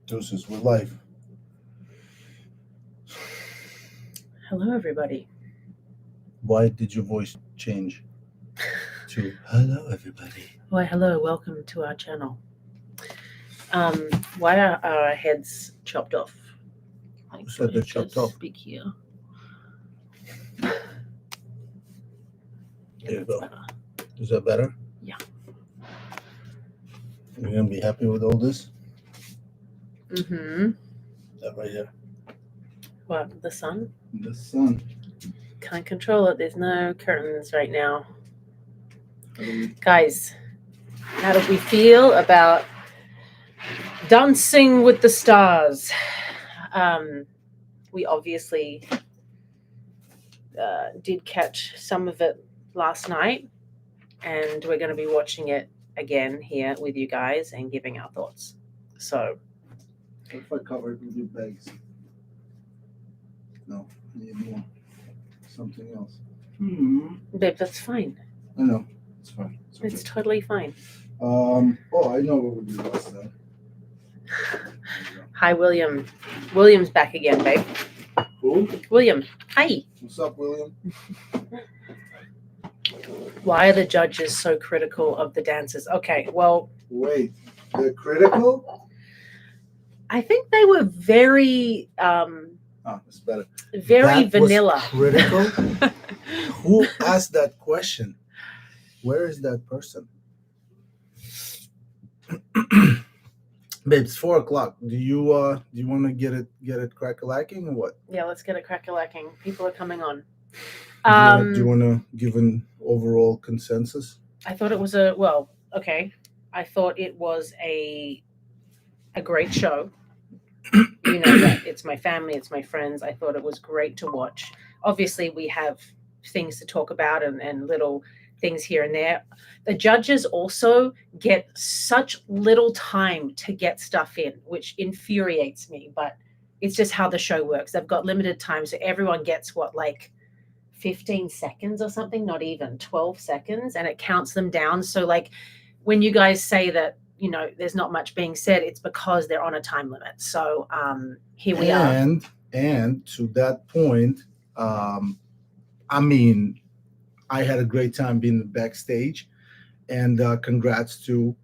Deuces, we're live. Hello, everybody. Why did your voice change to hello, everybody? Why, hello, welcome to our channel. Why are our heads chopped off? Who said they're chopped off? Speak here. There you go. Better. Is that better? Yeah. You're gonna be happy with all this? Mm-hmm. That right here. What, the sun? The sun. Can't control it. There's no curtains right now. Guys, how do we feel about Dancing with the Stars? We obviously did catch some of it last night, and we're going to be watching it again here with you guys and giving our thoughts. So, What if I cover it with your bags? No, I need more. Something else. Babe, that's fine. I know. It's fine. It's totally fine. Oh, I know what we do last time. Hi, William. William's back again, babe. Who? William, hi. What's up, William? Why are the judges so critical of the dancers? Okay, well, Wait, they're critical? I think they were very, It's better. very That was vanilla. critical? Who asked that question? Where is that person? Babe, it's 4:00. Do you want to get it crack-a-lacking or what? Yeah, let's get it crack-a-lacking. People are coming on. Do you want to give an overall consensus? I thought it was okay. I thought it was a great show. You know that it's my family, it's my friends. I thought it was great to watch. Obviously, we have things to talk about and little things here and there. The judges also get such little time to get stuff in, which infuriates me, but it's just how the show works. They've got limited time, so everyone gets 15 seconds or something, not even 12 seconds, and it counts them down. So when you guys say that, there's not much being said, it's because they're on a time limit. So here we are. And to that point, I had a great time being backstage, and congrats to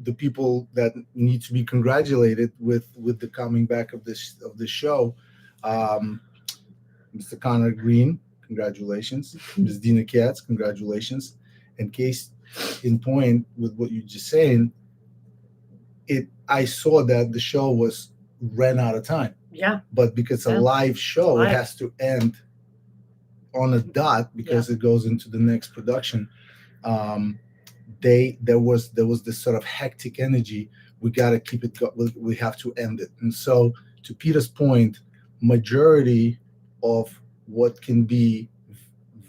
the people that need to be congratulated with the coming back of this show. Mr. Connor Green, congratulations. Ms. Dina Katz, congratulations. In case in point with what you're just saying, I saw that the show ran out of time. Yeah. But because it's a live show, it has to end on a dot because it goes into the next production. There was this sort of hectic energy. We got to keep it. We have to end it. And so, to Peter's point, majority of what can be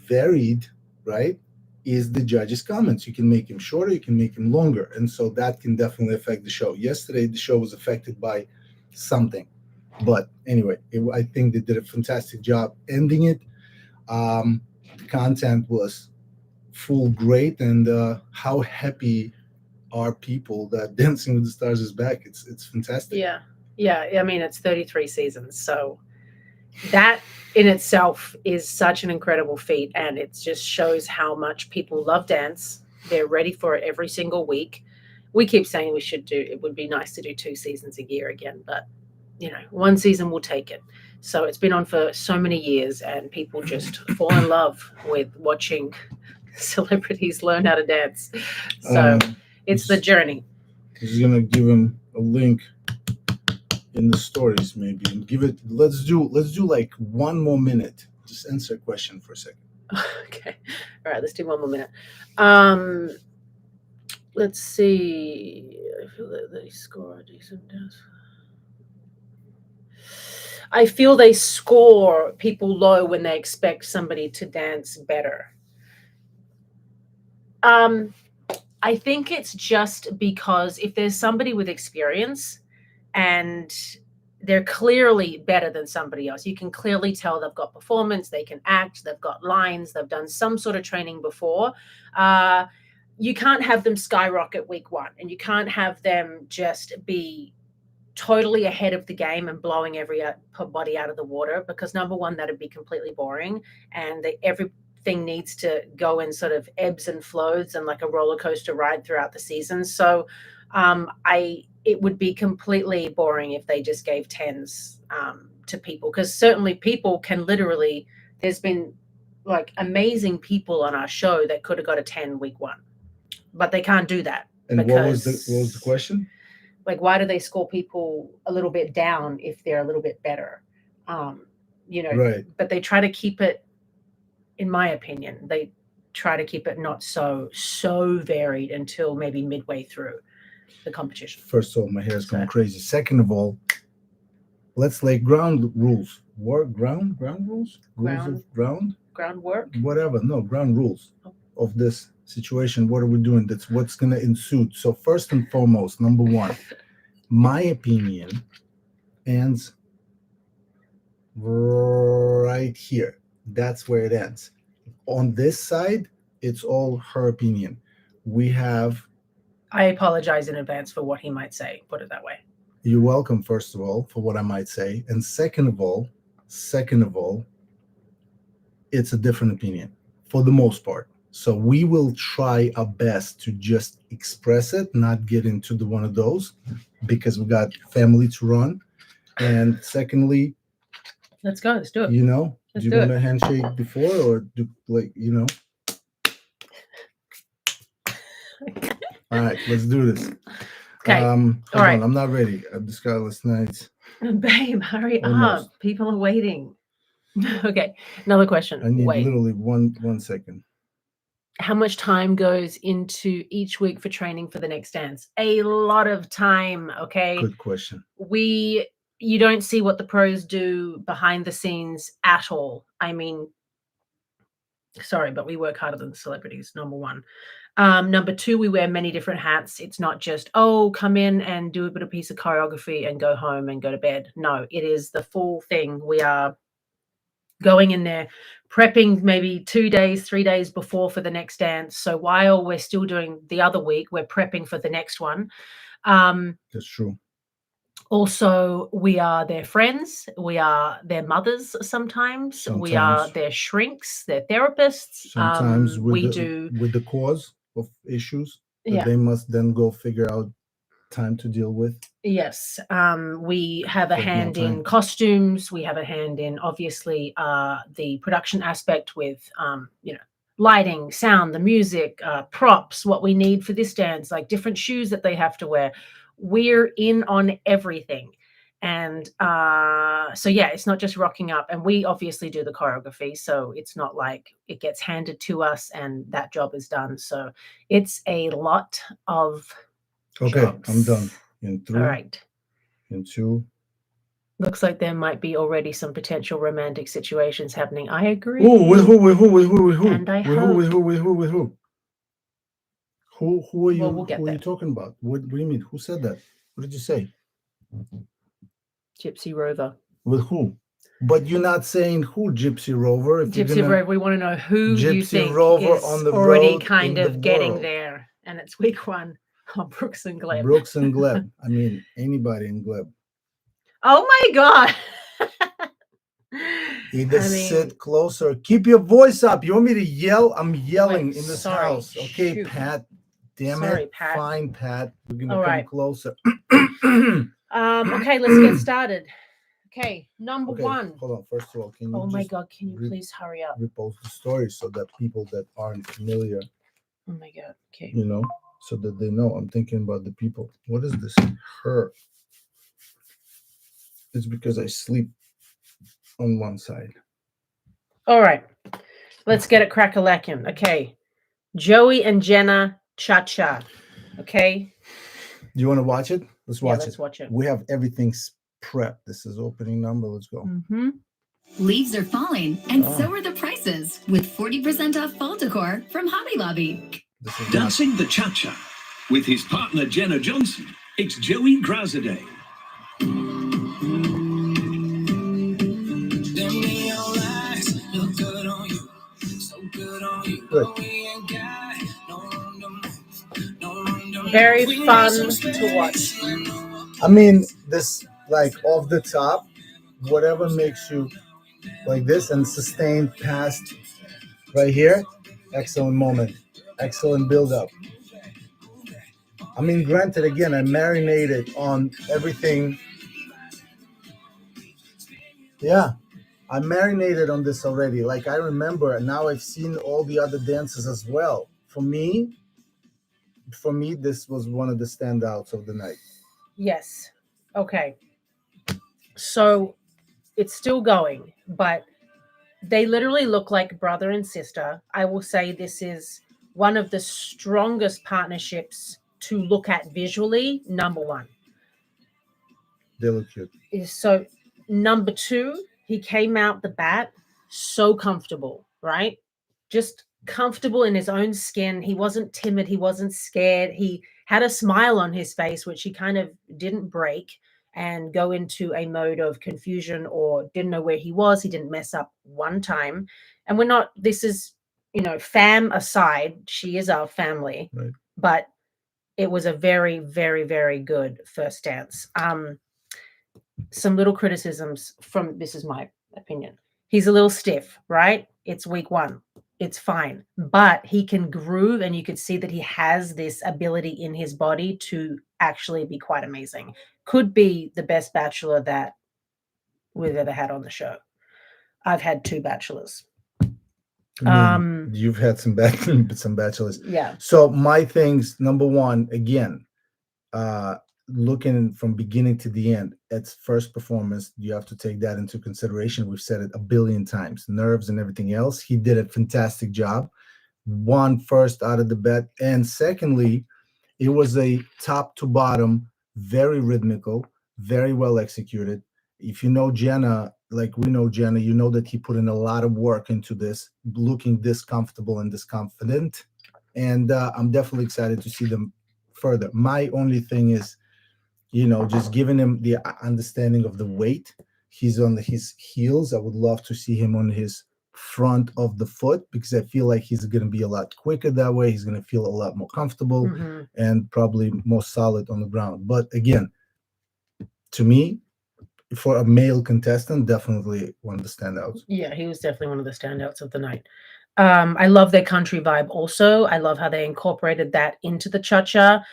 varied, right, is the judges' comments. You can make him shorter, you can make him longer, and so that can definitely affect the show. Yesterday, the show was affected by something, but anyway, I think they did a fantastic job ending it. The content was full great, and how happy are people that Dancing with the Stars is back? It's fantastic. Yeah. I mean, it's 33 seasons, so that in itself is such an incredible feat, and it just shows how much people love dance. They're ready for it every single week. We keep saying it would be nice to do 2 seasons a year again, but 1 season will take it. So it's been on for so many years, and people just fall in love with watching celebrities learn how to dance. So it's the journey. He's gonna give him a link in the stories, maybe, and give it. Let's do 1 more minute. Just answer a question for a second. Okay. All right. Let's do 1 more minute. Let's see. I feel that they score a decent dance. I feel they score people low when they expect somebody to dance better. I think it's just because if there's somebody with experience and they're clearly better than somebody else, you can clearly tell they've got performance, they can act, they've got lines, they've done some sort of training before. You can't have them skyrocket week 1, and you can't have them just be totally ahead of the game and blowing everybody out of the water, because number one, that'd be completely boring, and everything needs to go in sort of ebbs and flows and like a roller coaster ride throughout the season. So it would be completely boring if they just gave 10s to people, because certainly people can literally, there's been like amazing people on our show that could have got a 10 week 1, but they can't do that. And what was the question? Like, why do they score people a little bit down if they're a little bit better? Right. But they try to keep it, in my opinion, they try to keep it not so varied until maybe midway through the competition. First of all, my hair is going crazy. Second of all, let's lay ground rules. Ground rules? Rules of ground? Groundwork? Whatever. No, ground rules of this situation. What are we doing? That's what's going to ensue. So first and foremost, number one, my opinion ends right here. That's where it ends. On this side, it's all her opinion. I apologize in advance for what he might say, put it that way. You're welcome, first of all, for what I might say. And second of all, it's a different opinion for the most part. So we will try our best to just express it, not get into one of those, because we got family to run. And secondly, let's go. Let's do it. Do you want a handshake before, or do All right, let's do this. Okay. Hold all right. on, I'm not ready. I just got last night. Babe, hurry up. People are waiting. Okay. Another question. I need literally one second. How much time goes into each week for training for the next dance? A lot of time. Okay. Good question. You don't see what the pros do behind the scenes at all. I mean, sorry, but we work harder than the celebrities, number one. Number two, we wear many different hats. It's not just, come in and do a bit of piece of choreography and go home and go to bed. No, it is the full thing. We are going in there, prepping maybe 2 days, 3 days before for the next dance. So while we're still doing the other week, we're prepping for the next one. That's true. Also, we are their friends. We are their mothers sometimes. We are their shrinks, their therapists. Sometimes with the cause of issues that they must then go figure out time to deal with. Yes. We have a hand in costumes. We have a hand in, obviously, the production aspect with, lighting, sound, the music, props, what we need for this dance, like different shoes that they have to wear. We're in on everything. And it's not just rocking up. And we obviously do the choreography. So it's not like it gets handed to us and that job is done. So it's a lot of jobs. I'm done. In 3. All right. In 2. Looks like there might be already some potential romantic situations happening. I agree. Oh, with who? And I hope. With who? Who are you? We'll get who there. Are you talking about? What do you mean? Who said that? What did you say? Gypsy Rover. With who? But you're not saying who, Gypsy Rover. Gypsy Rover. We want to know who you think Rover is on the already road kind of getting world. There. And it's week 1. Oh, Brooks and Gleb. Brooks and Gleb. I mean, anybody in Gleb. Oh my God. Either sit closer. Keep your voice up. You want me to yell? I'm yelling in this house. Okay, shoot. Pat. Damn Sorry, it. Pat. Fine, Pat. We're going to All come right. closer. Okay, let's get started. Okay, number 1. Hold on. First of all, can you Oh my God, can you please hurry up? Repost the story so that people that aren't familiar, Oh my God. Okay. So that they know. I'm thinking about the people. What is this? Her. It's because I sleep on one side. All right. Let's get it crack-a-lackin'. Okay. Joey and Jenna cha-cha. Okay. Do you want to watch it? Let's watch it. Let's watch it. We have everything prepped. This is opening number. Let's go. Mm-hmm. Leaves are falling, and so are the prices, with 40% off fall decor from Hobby Lobby. Dancing the Cha-Cha with his partner Jenna Johnson. It's Joey Grazaday. Very fun to watch. I mean, this like off the top, whatever makes you like this and sustained past right here. Excellent moment. Excellent build up. I mean, granted, again, I marinated on everything. Yeah, I marinated on this already. Like I remember, and now I've seen all the other dances as well. For me, this was one of the standouts of the night. Yes. Okay. So it's still going, but they literally look like brother and sister. I will say this is one of the strongest partnerships to look at visually. Number one. They look cute. So number two, he came out the bat so comfortable, right? Just comfortable in his own skin. He wasn't timid. He wasn't scared. He had a smile on his face, which he kind of didn't break and go into a mode of confusion or didn't know where he was. He didn't mess up one time. And we're not, this is, fam aside, she is our family, Right. but it was a very, very, very good first dance. Some little criticisms from, this is my opinion. He's a little stiff, right? It's week one. It's fine. But he can groove, and you could see that he has this ability in his body to actually be quite amazing. Could be the best bachelor that we've ever had on the show. I've had 2 bachelors. I mean, you've had some bachelors. Yeah. So my things, number one, again, looking from beginning to the end, its first performance, you have to take that into consideration. We've said it a billion times, nerves and everything else. He did a fantastic job. One first out of the bet, and secondly, it was a top to bottom, very rhythmical, very well executed. If you know Jenna, like we know Jenna, you know that he put in a lot of work into this, looking this comfortable and this confident. And I'm definitely excited to see them further. My only thing is, just giving him the understanding of the weight. He's on his heels. I would love to see him on his front of the foot, because I feel like he's going to be a lot quicker that way. He's going to feel a lot more comfortable and probably more solid on the ground. But again, to me, for a male contestant, definitely one of the standouts. Yeah, he was definitely one of the standouts of the night. I love their country vibe also. I love how they incorporated that into the cha-cha,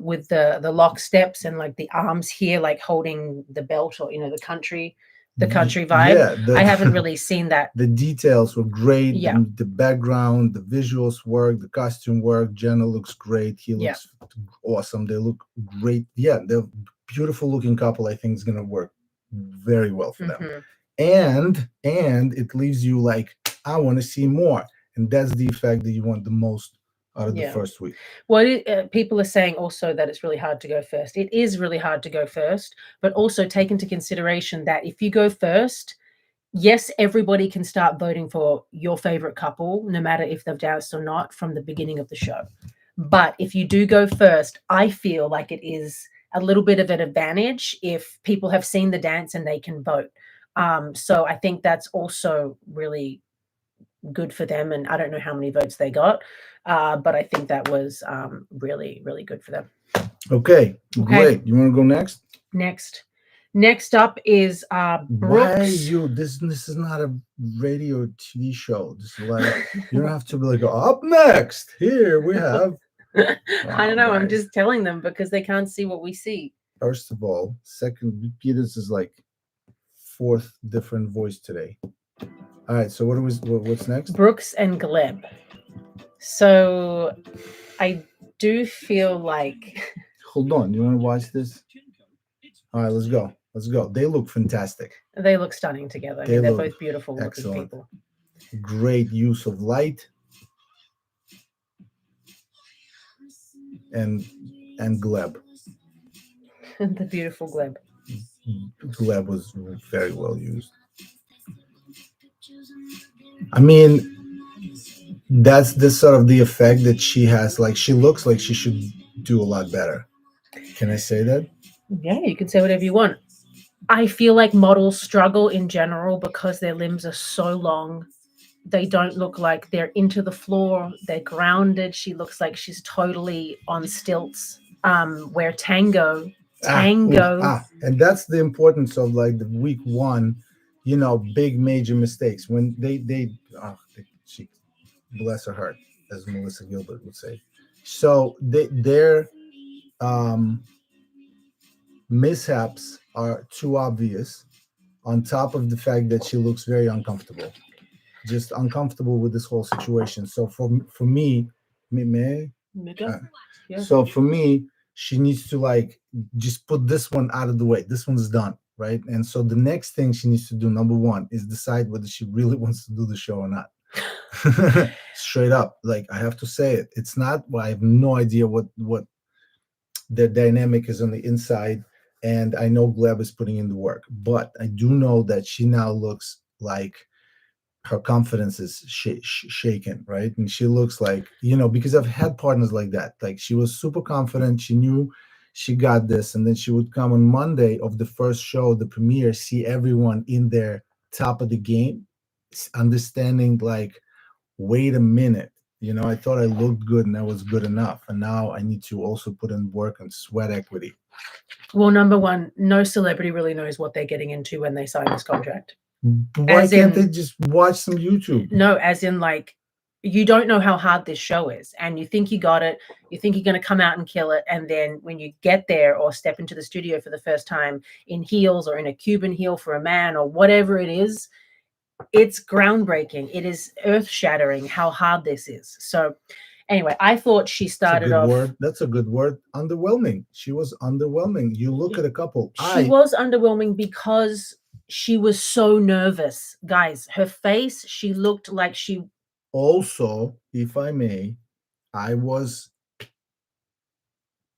with the lock steps and like the arms here, like holding the belt, or the country vibe. Yeah, I haven't really seen that. The details were great. Yeah. The background, the visuals work, the costume work. Jenna looks great. He Yeah. looks awesome. They look great. Yeah, they're beautiful looking couple. I think is going to work very well for them. And it leaves you like, I want to see more, and that's the effect that you want the most out of the first week. Well, people are saying also that it's really hard to go first. It is really hard to go first, but also take into consideration that if you go first, yes, everybody can start voting for your favorite couple, no matter if they've danced or not, from the beginning of the show. But if you do go first, I feel like it is a little bit of an advantage if people have seen the dance and they can vote. So I think that's also really good for them. And I don't know how many votes they got, but I think that was really, really good for them. Okay, great. You want to go next? Next up is Brooks. Why you? This is not a radio TV show. This is like, you don't have to be like, up next. Here we have. I don't know. I'm just telling them because they can't see what we see. First of all, second, Peter's is like 4th different voice today. All right, so what's next? Brooks and Gleb. So I do feel like. Hold on, you want to watch this? All right, let's go. They look fantastic. They look stunning together. They're both beautiful looking people. Great use of light. And Gleb. The beautiful Gleb. Gleb was very well used. I mean, that's the sort of the effect that she has. Like, she looks like she should do a lot better. Can I say that? Yeah, you can say whatever you want. I feel like models struggle in general because their limbs are so long. They don't look like they're into the floor. They're grounded. She looks like she's totally on stilts. Where tango, tango. And that's the importance of like the week one, big major mistakes when she, bless her heart, as Melissa Gilbert would say. So their mishaps are too obvious, on top of the fact that she looks very uncomfortable, just uncomfortable with this whole situation. So for me, Yeah. so for me, she needs to like just put this one out of the way. This one's done, right? And so the next thing she needs to do, number one, is decide whether she really wants to do the show or not. Straight up, like I have to say it. It's not. Well, I have no idea what the dynamic is on the inside, and I know Gleb is putting in the work, but I do know that she now looks like her confidence is shaken, right? And she looks like, because I've had partners like that. Like she was super confident. She knew she got this. And then she would come on Monday of the first show, the premiere, see everyone in their top of the game, understanding like, wait a minute, I thought I looked good and that was good enough. And now I need to also put in work and sweat equity. Well, number one, no celebrity really knows what they're getting into when they sign this contract. Why can't they just watch some YouTube? No, as in like, you don't know how hard this show is, and you think you got it, you think you're going to come out and kill it, and then when you get there or step into the studio for the first time in heels or in a Cuban heel for a man or whatever it is, it's groundbreaking. It is earth-shattering how hard this is. So anyway, I thought she started off. That's a good word. Underwhelming. She was underwhelming. You look at a couple. She was underwhelming because she was so nervous. Guys, her face, she looked like she... Also, if I may, I was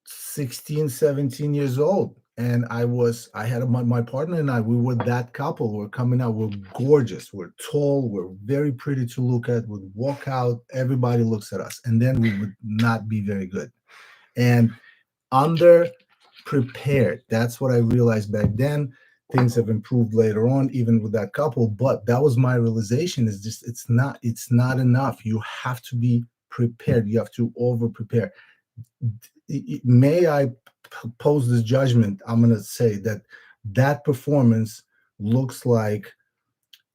16, 17 years old. And I had my partner and I, we were that couple. We're coming out. We're gorgeous. We're tall. We're very pretty to look at. We'd walk out. Everybody looks at us. And then we would not be very good. And under-prepared. That's what I realized back then. Things have improved later on, even with that couple. But that was my realization, is just it's not enough. You have to be prepared. You have to over-prepare. May I pose this judgment? I'm going to say that performance looks like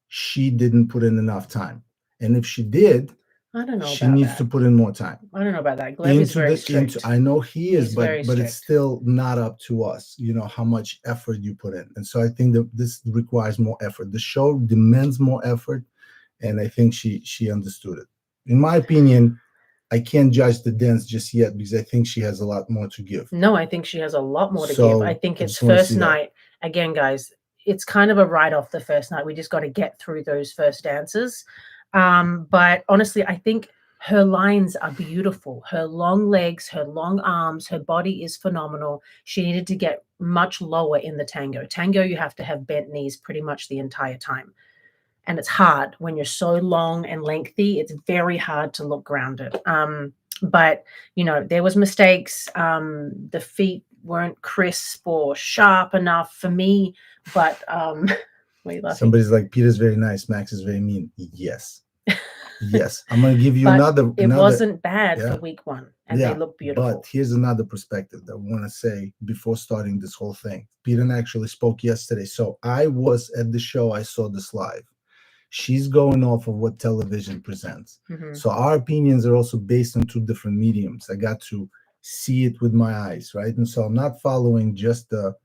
she didn't put in enough time. And if she did, I don't know. She needs to put in more time. I don't know about that. Gleb is very strict. I know he is, but strict. It's still not up to us, how much effort you put in. And so I think that this requires more effort. The show demands more effort, and I think she understood it. In my opinion, I can't judge the dance just yet because I think she has a lot more to give. No, I think she has a lot more to give. I think it's first night. Again, guys, it's kind of a write-off the first night. We just got to get through those first dances. But honestly, I think her lines are beautiful. Her long legs, her long arms, her body is phenomenal. She needed to get much lower in the tango. Tango, you have to have bent knees pretty much the entire time. And it's hard when you're so long and lengthy. It's very hard to look grounded. But, there was mistakes. The feet weren't crisp or sharp enough for me. But somebody's like, Peter's very nice, Max is very mean. Yes, I'm going to give you another. It wasn't bad for week one, and they look beautiful. But here's another perspective that I want to say before starting this whole thing. Peter actually spoke yesterday. So I was at the show. I saw this live. She's going off of what television presents. Mm-hmm. So our opinions are also based on two different mediums. I got to see it with my eyes, right? And so I'm not following just the,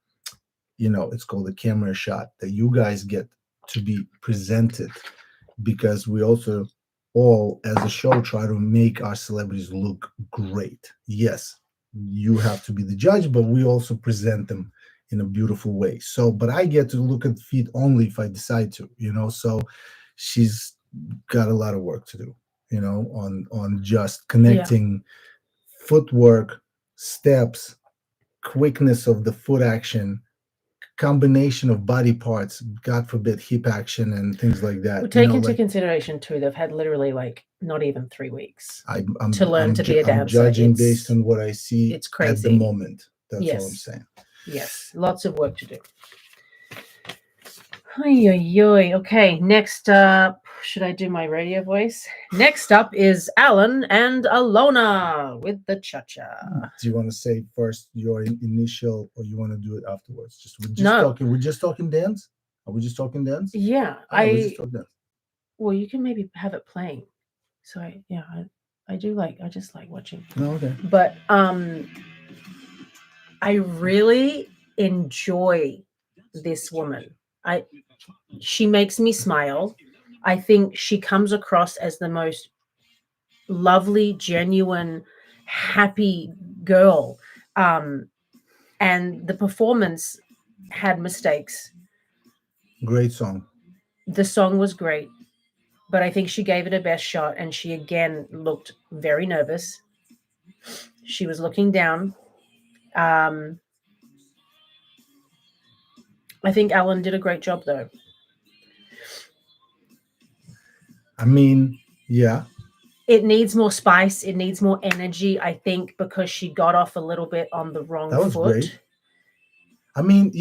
it's called the camera shot that you guys get to be presented, because we also all, as a show, try to make our celebrities look great. Yes, you have to be the judge, but we also present them in a beautiful way. So, but I get to look at feet only if I decide to, so she's got a lot of work to do, on just connecting footwork, steps, quickness of the foot action, combination of body parts, God forbid hip action and things like that. Well, take into consideration too, they've had literally not even 3 weeks to learn to be a dancer. I'm judging based on what I see it's crazy. At the moment. That's all I'm saying. Yes, lots of work to do. Okay, next up, Should I do my radio voice? Next up is Alan and Alona with the cha-cha. Do you want to say first your initial, or you want to do it afterwards? No. We're just talking dance. Are we just talking dance? Yeah, We're just talking dance. well, you can maybe have it playing. So I just like watching. No, okay. But I really enjoy this woman. She makes me smile. I think she comes across as the most lovely, genuine, happy girl. And the performance had mistakes. Great song. The song was great, but I think she gave it her best shot, and she again looked very nervous. She was looking down. I think Alan did a great job, though. I mean, yeah. It needs more spice. It needs more energy, I think, because she got off a little bit on the wrong That was foot. great. I mean,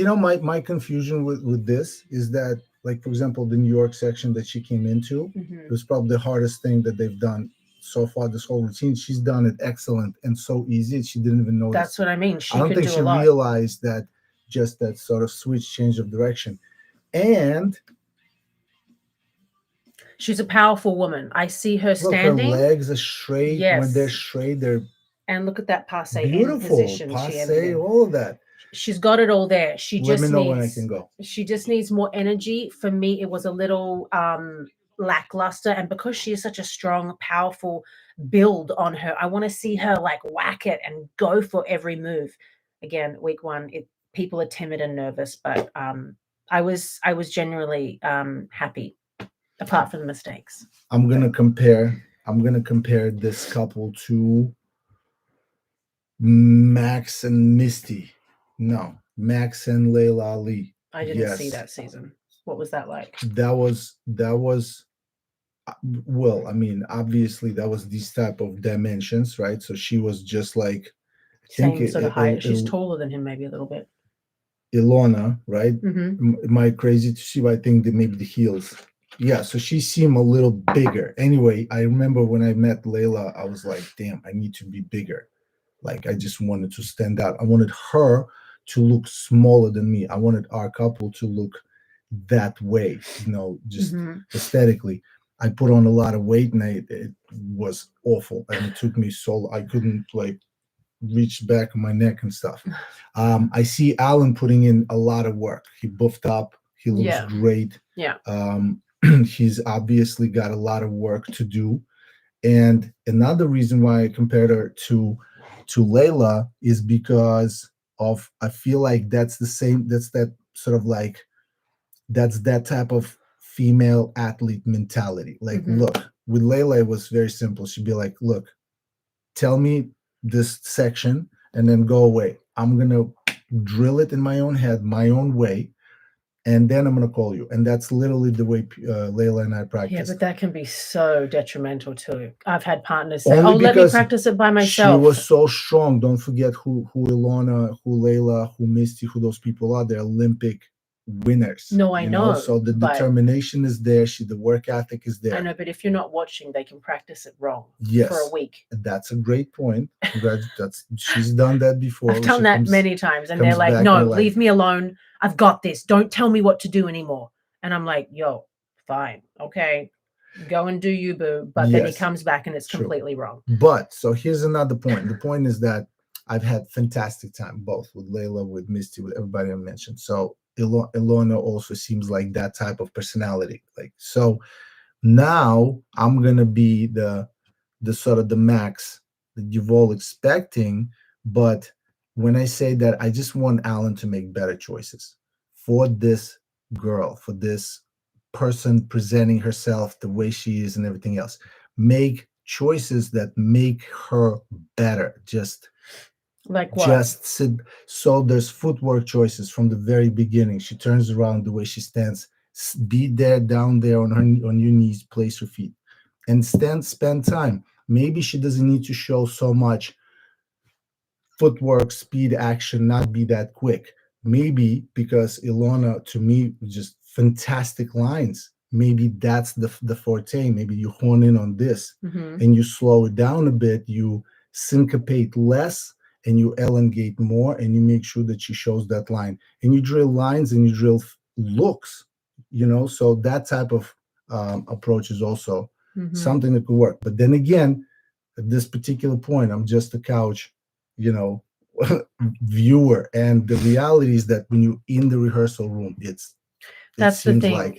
my confusion with this is that, like, for example, the New York section that she came into, it was probably the hardest thing that they've done so far, this whole routine. She's done it excellent and so easy. She didn't even notice. That's what I mean. I don't think she realized that, just that sort of switch, change of direction. And she's a powerful woman. I see her standing. Her legs are straight. Yes. When they're straight, they're and look at that passe beautiful. Position Passe, all of that. She's got it all there. Let me know when I can go. She just needs more energy. For me, it was a little lackluster, and because she is such a strong, powerful build on her, I want to see her like whack it and go for every move. Again, week one, people are timid and nervous, but I was genuinely happy, apart from the mistakes. I'm gonna compare this couple to Max and Misty. No, Max and Layla Ali. I didn't see that season. What was that like? That was well, I mean, obviously that was these type of dimensions, right? So she was just like, same sort of height. She's taller than him, maybe a little bit. Alona, right? Am I crazy to see? I think that maybe the heels. Yeah, so she seemed a little bigger. Anyway, I remember when I met Layla, I was like, damn, I need to be bigger. Like, I just wanted to stand out. I wanted her to look smaller than me. I wanted our couple to look that way, just aesthetically. I put on a lot of weight, and it was awful. And it took me I couldn't like reach back of my neck and stuff. I see Alan putting in a lot of work. He buffed up. He looks great. Yeah. He's obviously got a lot of work to do. And another reason why I compared her to Layla is because of, I feel like that's that type of female athlete mentality. Like, look, with Layla, it was very simple. She'd be like, look, tell me this section and then go away. I'm going to drill it in my own head, my own way. And then I'm going to call you. And that's literally the way Layla and I practice. Yeah, but that can be so detrimental too. I've had partners say, let me practice it by myself. She was so strong. Don't forget who Alona, who Layla, who Misty, who those people are. They're Olympic winners. No, I know. So the determination is there. The work ethic is there. I know, but if you're not watching, they can practice it wrong for a week. That's a great point. She's done that before. I've done that many times. And they're like, no, leave me alone. I've got this. Don't tell me what to do anymore. And I'm like, yo, fine. Okay. Go and do you, boo. But then he comes back and it's completely wrong. But so here's another point. The point is that I've had fantastic time, both with Layla, with Misty, with everybody I mentioned. So Alona also seems like that type of personality. Like, so now I'm going to be the sort of the Max that you've all expecting. But when I say that, I just want Alan to make better choices for this girl, for this person presenting herself the way she is and everything else. Make choices that make her better. Just like what? Just sit. So there's footwork choices from the very beginning. She turns around, the way she stands. Be there, down there on your knees, place your feet, and spend time. Maybe she doesn't need to show so much footwork, speed, action, not be that quick. Maybe because Alona, to me, just fantastic lines. maybe that's the forte. Maybe you hone in on this and you slow it down a bit, you syncopate less and you elongate more, and you make sure that she shows that line, and you drill lines and you drill looks, so that type of approach is also something that could work. But then again, at this particular point, I'm just a couch, viewer, and the reality is that when you're in the rehearsal room, that's the thing.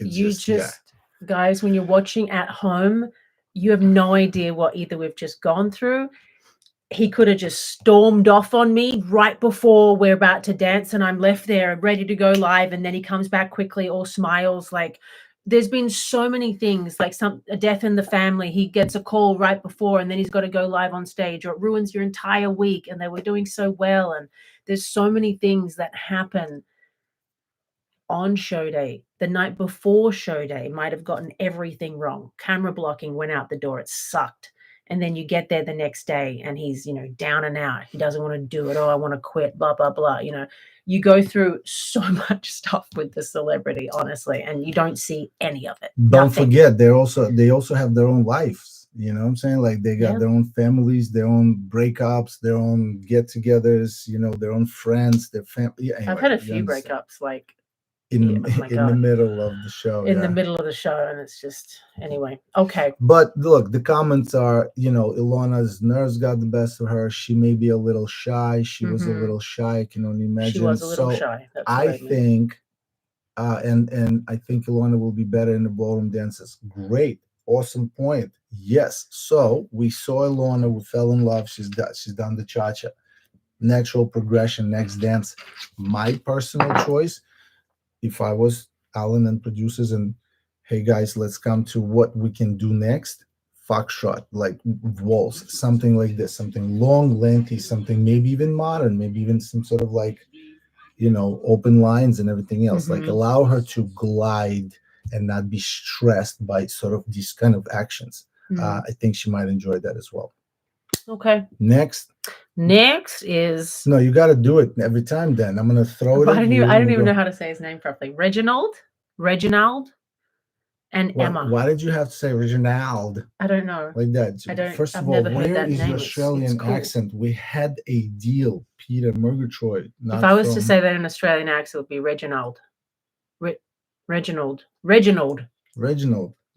Guys, when you're watching at home, you have no idea what either we've just gone through. He could have just stormed off on me right before we're about to dance, and I'm left there ready to go live, and then he comes back quickly, all smiles. Like, there's been so many things, like a death in the family. He gets a call right before, and then he's got to go live on stage, or it ruins your entire week, and they were doing so well. And there's so many things that happen on show day. The night before show day might have gotten everything wrong. Camera blocking went out the door. It sucked. And then you get there the next day and he's, down and out. He doesn't want to do it. Oh, I want to quit, blah, blah, blah. You go through so much stuff with the celebrity, honestly, and you don't see any of it. Don't forget, they also have their own lives. You know what I'm saying? Like, they got their own families, their own breakups, their own get-togethers, their own friends, their family. Anyway, I've had a few breakups, like, in the middle of the show. In the middle of the show, and it's just, anyway. Okay. But look, the comments are, Ilona's nerves got the best of her. She may be a little shy. She was a little shy. I can only imagine. She was a little shy. That's I think, and I think Alona will be better in the ballroom dances. Great. Awesome point. Yes. So we saw Alona. We fell in love. She's done the cha-cha. Natural progression, next dance. My personal choice, if I was Alan and producers and, hey guys, let's come to what we can do next. Foxtrot, like waltz, something like this, something long, lengthy, something maybe even modern, maybe even some sort of like, open lines and everything else. Like, allow her to glide and not be stressed by sort of these kind of actions. I think she might enjoy that as well. Okay. Next is... No, you got to do it every time then. I'm going to throw it at you. I don't even know how to say his name properly. Reginald and Emma. Why did you have to say Reginald? I don't know. Like that. First of all, where is your Australian accent? We had a deal, Peter Murgatroyd. If I was to say that in Australian accent, it would be Reginald. Reginald.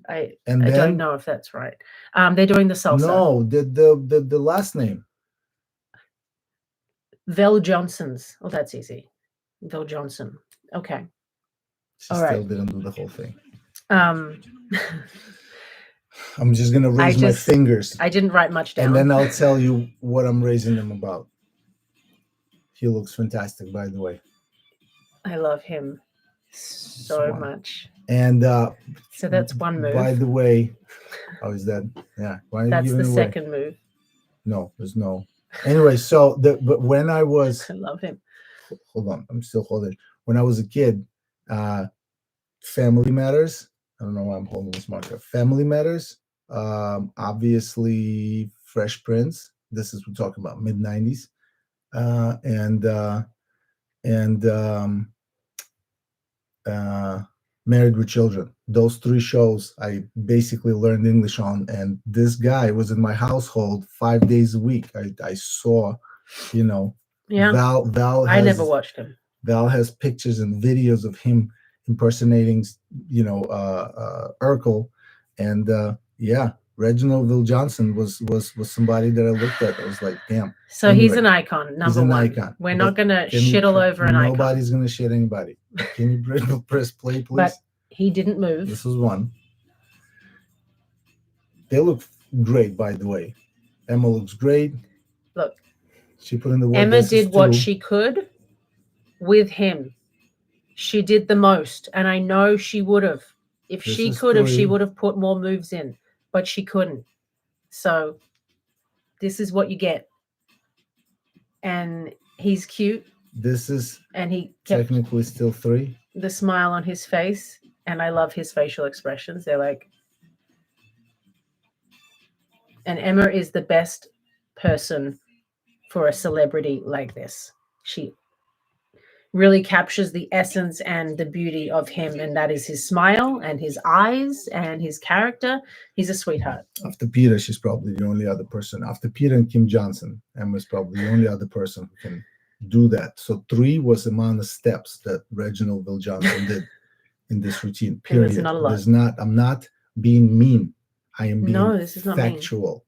I don't know if that's right. They're doing the salsa. No, the last name. Val Johnson's. Oh, that's easy. Val Johnson. Okay. She still didn't do the whole thing. I'm just gonna raise my fingers. I didn't write much down. And then I'll tell you what I'm raising them about. He looks fantastic, by the way. I love him so much. And so that's one move. By the way, how is that? Yeah. Why are that's you the away? Second move. No, there's no. Anyway, but when I was, I love him. Hold on, I'm still holding. When I was a kid, Family Matters. I don't know why I'm holding this marker. Family Matters. Obviously, Fresh Prince. This is we're talking about mid-90s, Married with Children. Those three shows I basically learned English on, and this guy was in my household 5 days a week. I saw, Val. I never watched him. Val has pictures and videos of him impersonating, Urkel, and Reginald Will Johnson was somebody that I looked at. I was like, damn. So anyway, he's an icon. Number one. Icon. We're not gonna shit all over an icon. Nobody's gonna shit anybody. Can you press play, please? But he didn't move. This was one. They look great, by the way. Emma looks great. Look, she put in the work. Emma did what she could with him. She did the most, and I know she would have. If she could have, she would have put more moves in, but she couldn't. So this is what you get. And he's cute. This is he technically still 3. The smile on his face, and I love his facial expressions. They're like, and Emma is the best person for a celebrity like this. really captures the essence and the beauty of him, and that is his smile and his eyes and his character. He's a sweetheart. After Peter, she's probably the only other person. After Peter and Kim Johnson, Emma's probably the only other person who can do that. So 3 was the amount of steps that Reginald Bill Johnson did in this routine. It was Period. not a lot. There's not. I'm not being mean. I am being No, this is not mean. factual.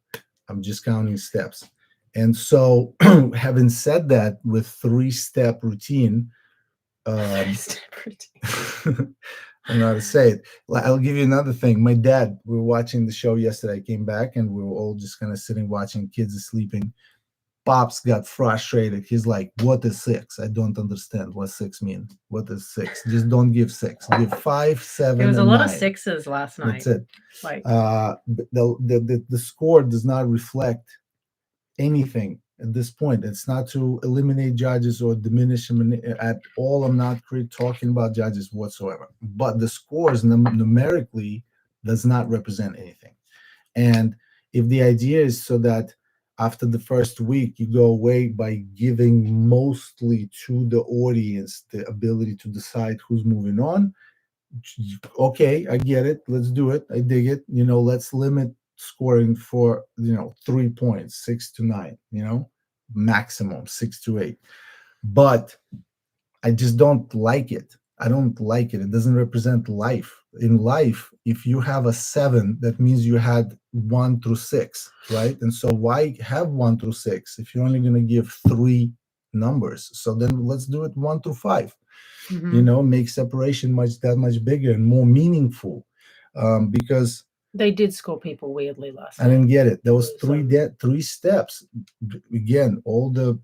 I'm just counting steps. And so, having said that, with 3-step routine, I don't know how to say it. I'll give you another thing. My dad, we were watching the show yesterday. I came back and we were all just kind of sitting watching. Kids are sleeping. Pops got frustrated. He's like, "What is 6? I don't understand what 6 mean. What is 6? Just don't give 6. Give 5, 7, There was a and lot 9. of 6s last night. That's it. Like, The score does not reflect anything at this point. It's not to eliminate judges or diminish them at all. I'm not talking about judges whatsoever. But the scores numerically does not represent anything. And if the idea is so that after the first week you go away by giving mostly to the audience the ability to decide who's moving on, okay, I get it. Let's do it. I dig it. Let's limit scoring for 3 points, 6 to 9, maximum 6 to 8. But I just don't like it. I don't like it. It doesn't represent life. In life, if you have a 7, that means you had 1 through 6, right? And so why have 1 through 6 if you're only going to give 3 numbers? So then let's do it 1 through 5. Make separation that much bigger and more meaningful, because they did score people weirdly last night. I didn't get it. There was 3 steps. Again, all the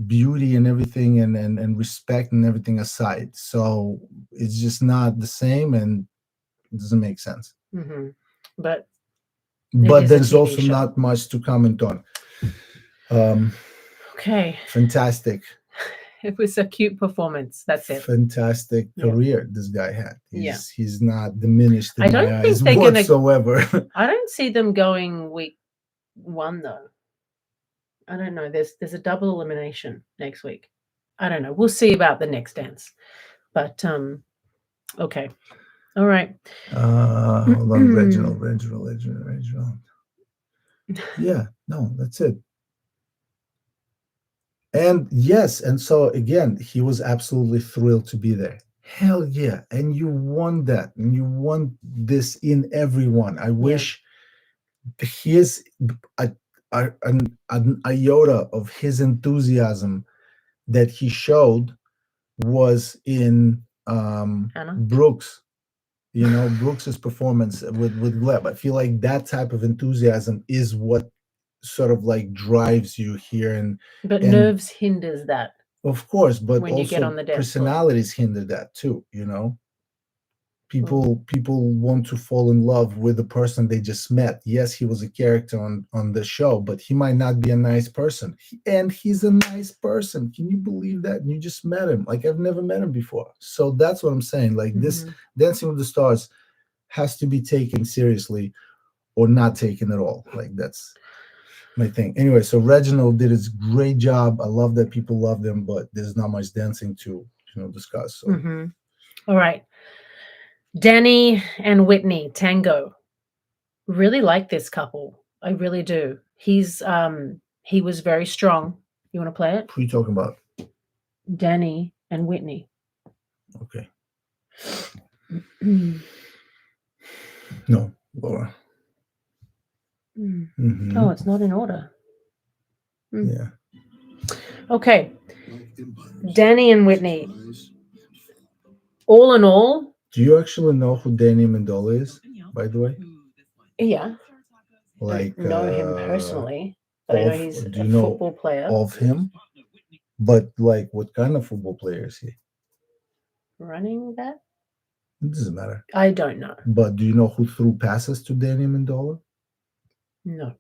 beauty and everything and respect and everything aside. So it's just not the same and it doesn't make sense. Mm-hmm. But there's also show. Not much to comment on. Okay. Fantastic. It was a cute performance. That's it. Fantastic career this guy had. He's not diminished in my eyes whatsoever. I don't see them going week 1 though. I don't know. There's a double elimination next week. I don't know. We'll see about the next dance. But okay. All right. Hold on, Reginald. Yeah, no, that's it. And yes, and so again, he was absolutely thrilled to be there. Hell yeah. And you want that. And you want this in everyone. I wish his an iota of his enthusiasm that he showed was in Brooks. Brooks's performance with Gleb. I feel like that type of enthusiasm is what sort of like drives you here, but nerves hinders that, of course, but when also you get on the dance personalities hinder that too. People want to fall in love with the person they just met. Yes, he was a character on the show, but he might not be a nice person, and he's a nice person. Can you believe that? And you just met him. Like, I've never met him before. So that's what I'm saying. Like, this Dancing with the Stars has to be taken seriously or not taken at all. Like, that's my thing. Anyway, so Reginald did his great job. I love that people loved him, but there's not much dancing to discuss. So. All right. Danny and Whitney, Tango. Really like this couple. I really do. He was very strong. You want to play it? Who are you talking about? Danny and Whitney. Okay. No, Laura. Oh, it's not in order. Yeah. Okay. Danny and Whitney. All in all. Do you actually know who Danny Amendola is, by the way? Yeah. Like, I know him personally, but I know he's a football player. Of him? But like, what kind of football player is he? Running back? It doesn't matter. I don't know. But do you know who threw passes to Danny Amendola? No.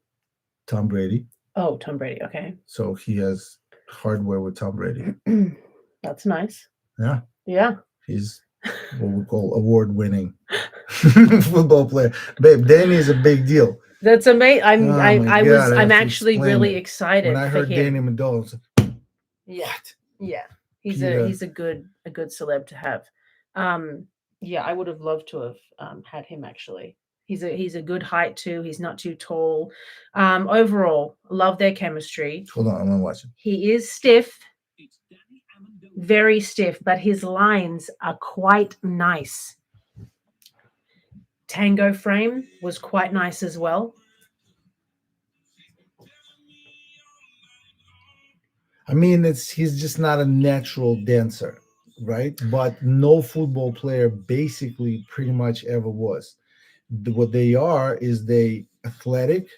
Tom Brady. Oh, Tom Brady. Okay. So he has hardware with Tom Brady. That's nice. Yeah. Yeah. He's what we call award-winning football player. Babe, Danny is a big deal. That's amazing. I'm actually really excited. When I heard Danny Amendola, I was like, yeah. what? Yeah. He's Peta. a good celeb to have. Yeah, I would have loved to have had him actually. He's a good height too. He's not too tall. Overall, love their chemistry. Hold on, I'm gonna watch it. He is stiff, very stiff, but his lines are quite nice. Tango frame was quite nice as well. I mean, he's just not a natural dancer, right? But no football player basically pretty much ever was. What they are is they athletic,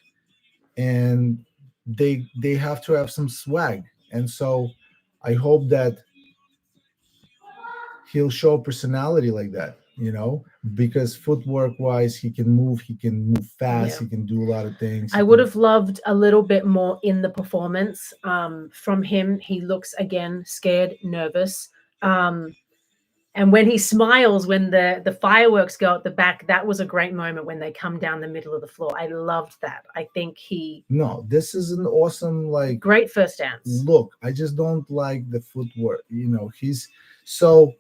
and they have to have some swag. And so I hope that he'll show personality like that, because footwork wise, he can move fast, Yeah. he can do a lot of things. I would have loved a little bit more in the performance from him. He looks, again, scared, nervous. And when he smiles, when the fireworks go at the back, that was a great moment when they come down the middle of the floor. I loved that. I think No, this is an awesome, great first dance. Look, I just don't like the footwork. He's so,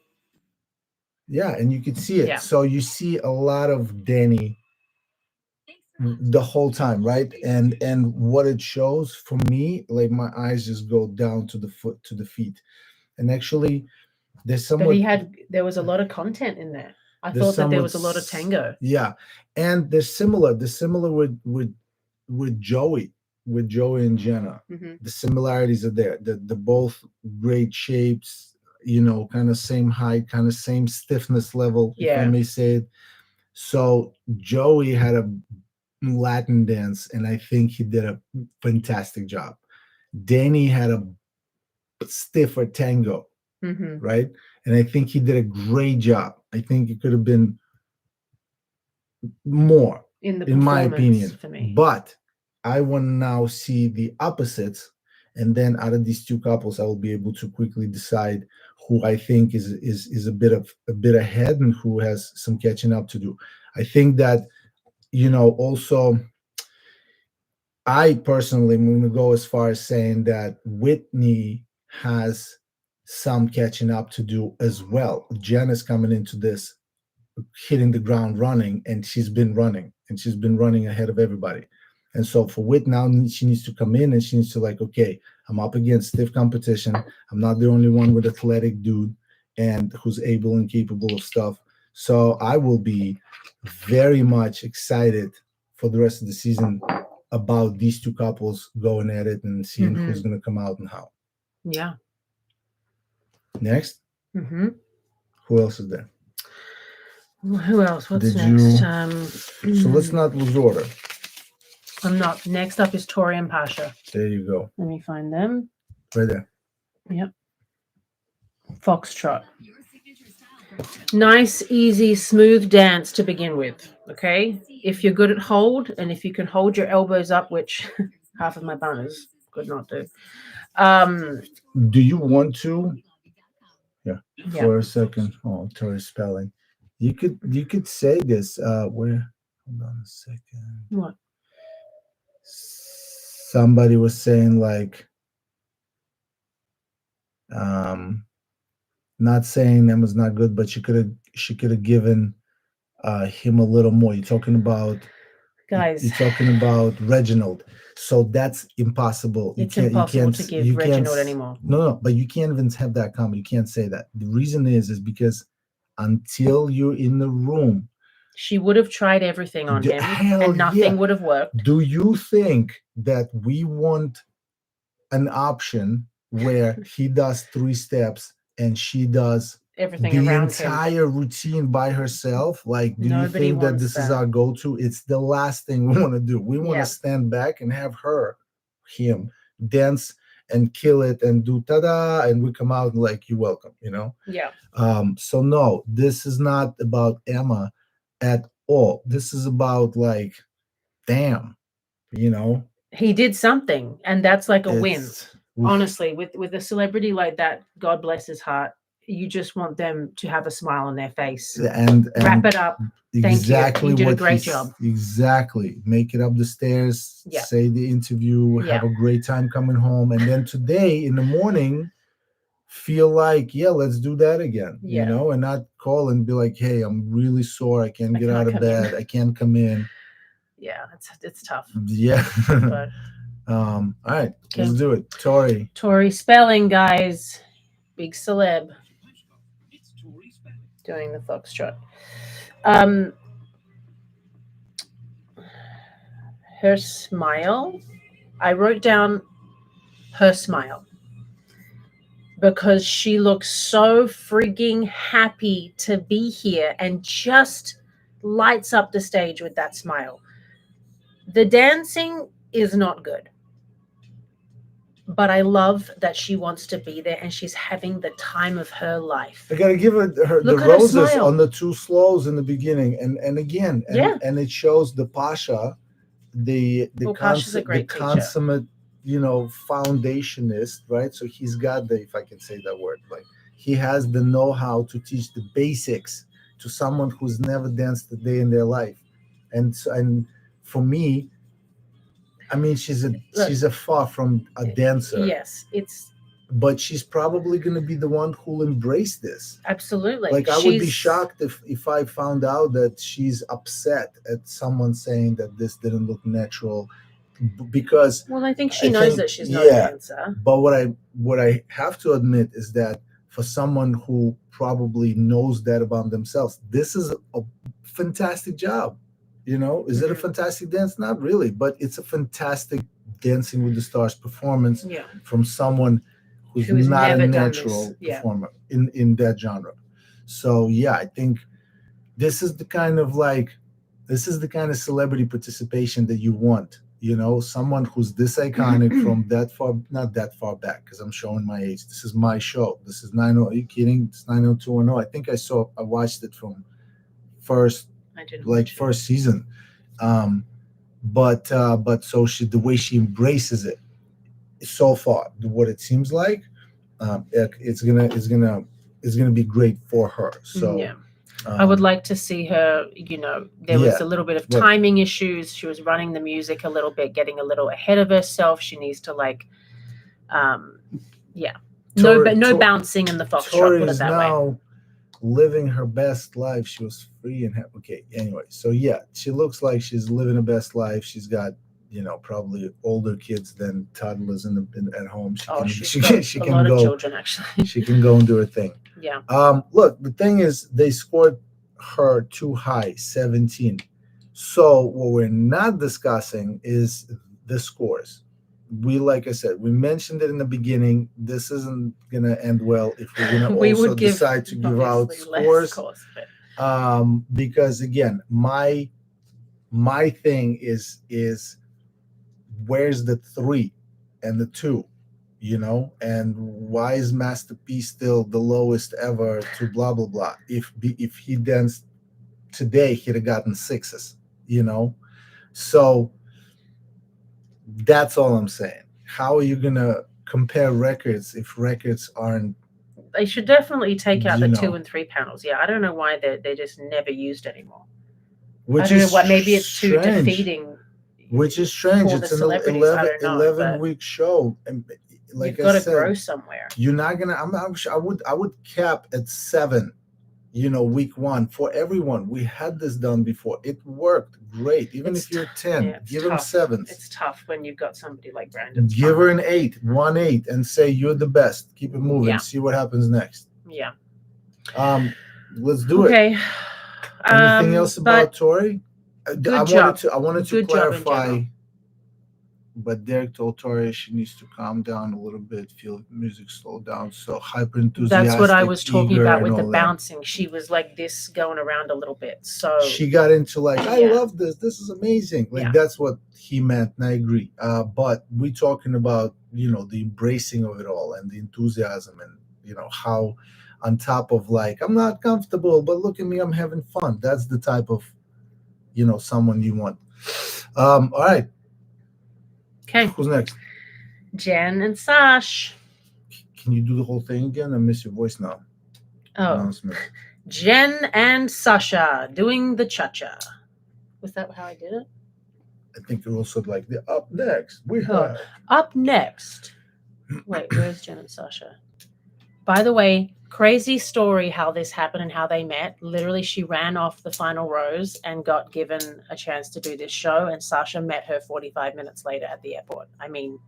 yeah, and you can see it. Yeah. So you see a lot of Danny the whole time, right? And what it shows for me, like my eyes just go down to the feet. And actually, there's somewhat, But there was a lot of content in there. I thought that there was a lot of tango. Yeah, and they're similar. They're similar with Joey and Jenna. Mm-hmm. The similarities are there. The both great shapes, kind of same height, kind of same stiffness level, if I may say it. So Joey had a Latin dance, and I think he did a fantastic job. Danny had a stiffer tango, right? And I think he did a great job. I think it could have been more, in my opinion. For me. But I want to now see the opposites, and then out of these two couples, I will be able to quickly decide who I think is a bit ahead and who has some catching up to do. I think that, also, I personally am going to go as far as saying that Whitney has some catching up to do as well. Jenna's coming into this hitting the ground running, and she's been running ahead of everybody. And so for Whit now, she needs to come in and she needs to okay, I'm up against stiff competition. I'm not the only one with athletic dude and who's able and capable of stuff. So I will be very much excited for the rest of the season about these two couples going at it and seeing who's going to come out and how. Yeah. Next. Who else is there? Who else? What's next? So let's not lose order. I'm not. Next up is Tori and Pasha. There you go. Let me find them. Right there. Yep. Foxtrot. Nice, easy, smooth dance to begin with. Okay. If you're good at hold, and if you can hold your elbows up, which half of my partners could not do. Do you want to? Yeah. For a second. Oh, Tori spelling. You could say this. Where? Hold on a second. What? Somebody was saying not saying Emma's not good, but she could have given him a little more. You're talking about guys. You're talking about Reginald. So that's impossible. It's impossible to give Reginald anymore. No, but you can't even have that comment. You can't say that. The reason is because until you're in the room, she would have tried everything on him, and nothing would have worked. Do you think that we want an option where he does 3 steps and she does everything the around entire him. Routine by herself? Do Nobody you think that wants this that. is our go-to? It's the last thing we want to do. We want to stand back and have him dance and kill it and do ta-da, and we come out you're welcome, Yeah. So no, this is not about Emma at all. This is about damn, he did something, and that's a win. Honestly, with a celebrity like that, God bless his heart, you just want them to have a smile on their face and wrap it up. Exactly. Thank you. You did a great job. Exactly. Make it up the stairs, Yeah. say the interview, have a great time coming home. And then today in the morning, feel like, yeah, let's do that again, Yeah. you know, and not call and be like, hey, I'm really sore. I can't get out of come in." bed. I can't come in. Yeah, it's tough. Yeah. But All right, Okay. let's do it. Tori. Tori Spelling, guys, big celeb It's Tori Spelling. doing the foxtrot. Her smile. I wrote down her smile because she looks so frigging happy to be here and just lights up the stage with that smile. The dancing is not good, but I love that she wants to be there and she's having the time of her life. I gotta give her the Look at her roses smile. on the two slows in the beginning, and again, Yeah. and it shows the Pasha, the Well, Pasha's a the great teacher. consummate, foundationist, right? So he's got the, if I can say that word, like he has the know-how to teach the basics to someone who's never danced a day in their life, and for me, I mean, she's a far from a dancer. Yes, it's but she's probably going to be the one who'll embrace this. absolutely. Like, I would be shocked if I found out that she's upset at someone saying that this didn't look natural, because Well, I think she knows that she's not a dancer. but what I have to admit is that for someone who probably knows that about themselves, this is a fantastic job. Is it a fantastic dance? Not really, but it's a fantastic Dancing with the Stars performance from someone who's not a natural performer in that genre. So yeah, I think this is the kind of celebrity participation that you want. Someone who's this iconic from that far, not that far back, because I'm showing my age. This is my show. This is 90. Are you kidding? It's 90210. I think I watched it from first season. But so the way she embraces it so far, what it seems like, it's gonna be great for her. So I would like to see her. There was a little bit of timing issues. She was running the music a little bit, getting a little ahead of herself. She needs to no bouncing in the foxtrot. Tori Put it is that way. now living her best life. She was free and happy. Okay, anyway, so yeah, she looks like she's living her best life. She's got probably older kids than toddlers at home. She can lot go. Of children, actually. She can go and do her thing. Yeah. Look, the thing is, they scored her too high, 17. So what we're not discussing is the scores. Like I said, we mentioned it in the beginning. This isn't gonna end well if we're gonna also decide to give out scores. Because again, my thing is where's the 3 and the 2, and why is Masterpiece still the lowest ever to blah blah blah? If he danced today, he'd have gotten 6s, So that's all I'm saying. How are you gonna compare records if records aren't? They should definitely take out the 2 and 3 panels. Yeah, I don't know why they're just never used anymore. I don't know what. Maybe it's too defeating. Which is strange. It's an 11-week show, and like you've got to said, grow somewhere. You're not gonna. I would cap at 7. Week 1 for everyone. We had this done before. It worked great. Even if you're 10, give them 7s. It's tough when you've got somebody like Brandon. Give her an 8, 1-8, and say you're the best. Keep it moving. See what happens next. Yeah. Let's do it. Okay. Anything else about Tori? I wanted to Good clarify. But Derek told Tori she needs to calm down a little bit, feel music slow down. So hyper enthusiastic. That's what I was talking about with the bouncing. She was like this, going around a little bit. So she got into I love this. This is amazing. That's what he meant, and I agree. But we're talking about the embracing of it all and the enthusiasm, and how on top of I'm not comfortable, but look at me, I'm having fun. That's the type of someone you want. All right. Okay. Who's next? Jen and Sash. Can you do the whole thing again? I miss your voice now. Oh. Jen and Sasha doing the cha-cha. Was that how I did it? I think it also the up next. Up next. Wait, where's Jen and Sasha? By the way, crazy story how this happened and how they met. Literally, she ran off the final rose and got given a chance to do this show, and Sasha met her 45 minutes later at the airport. I mean,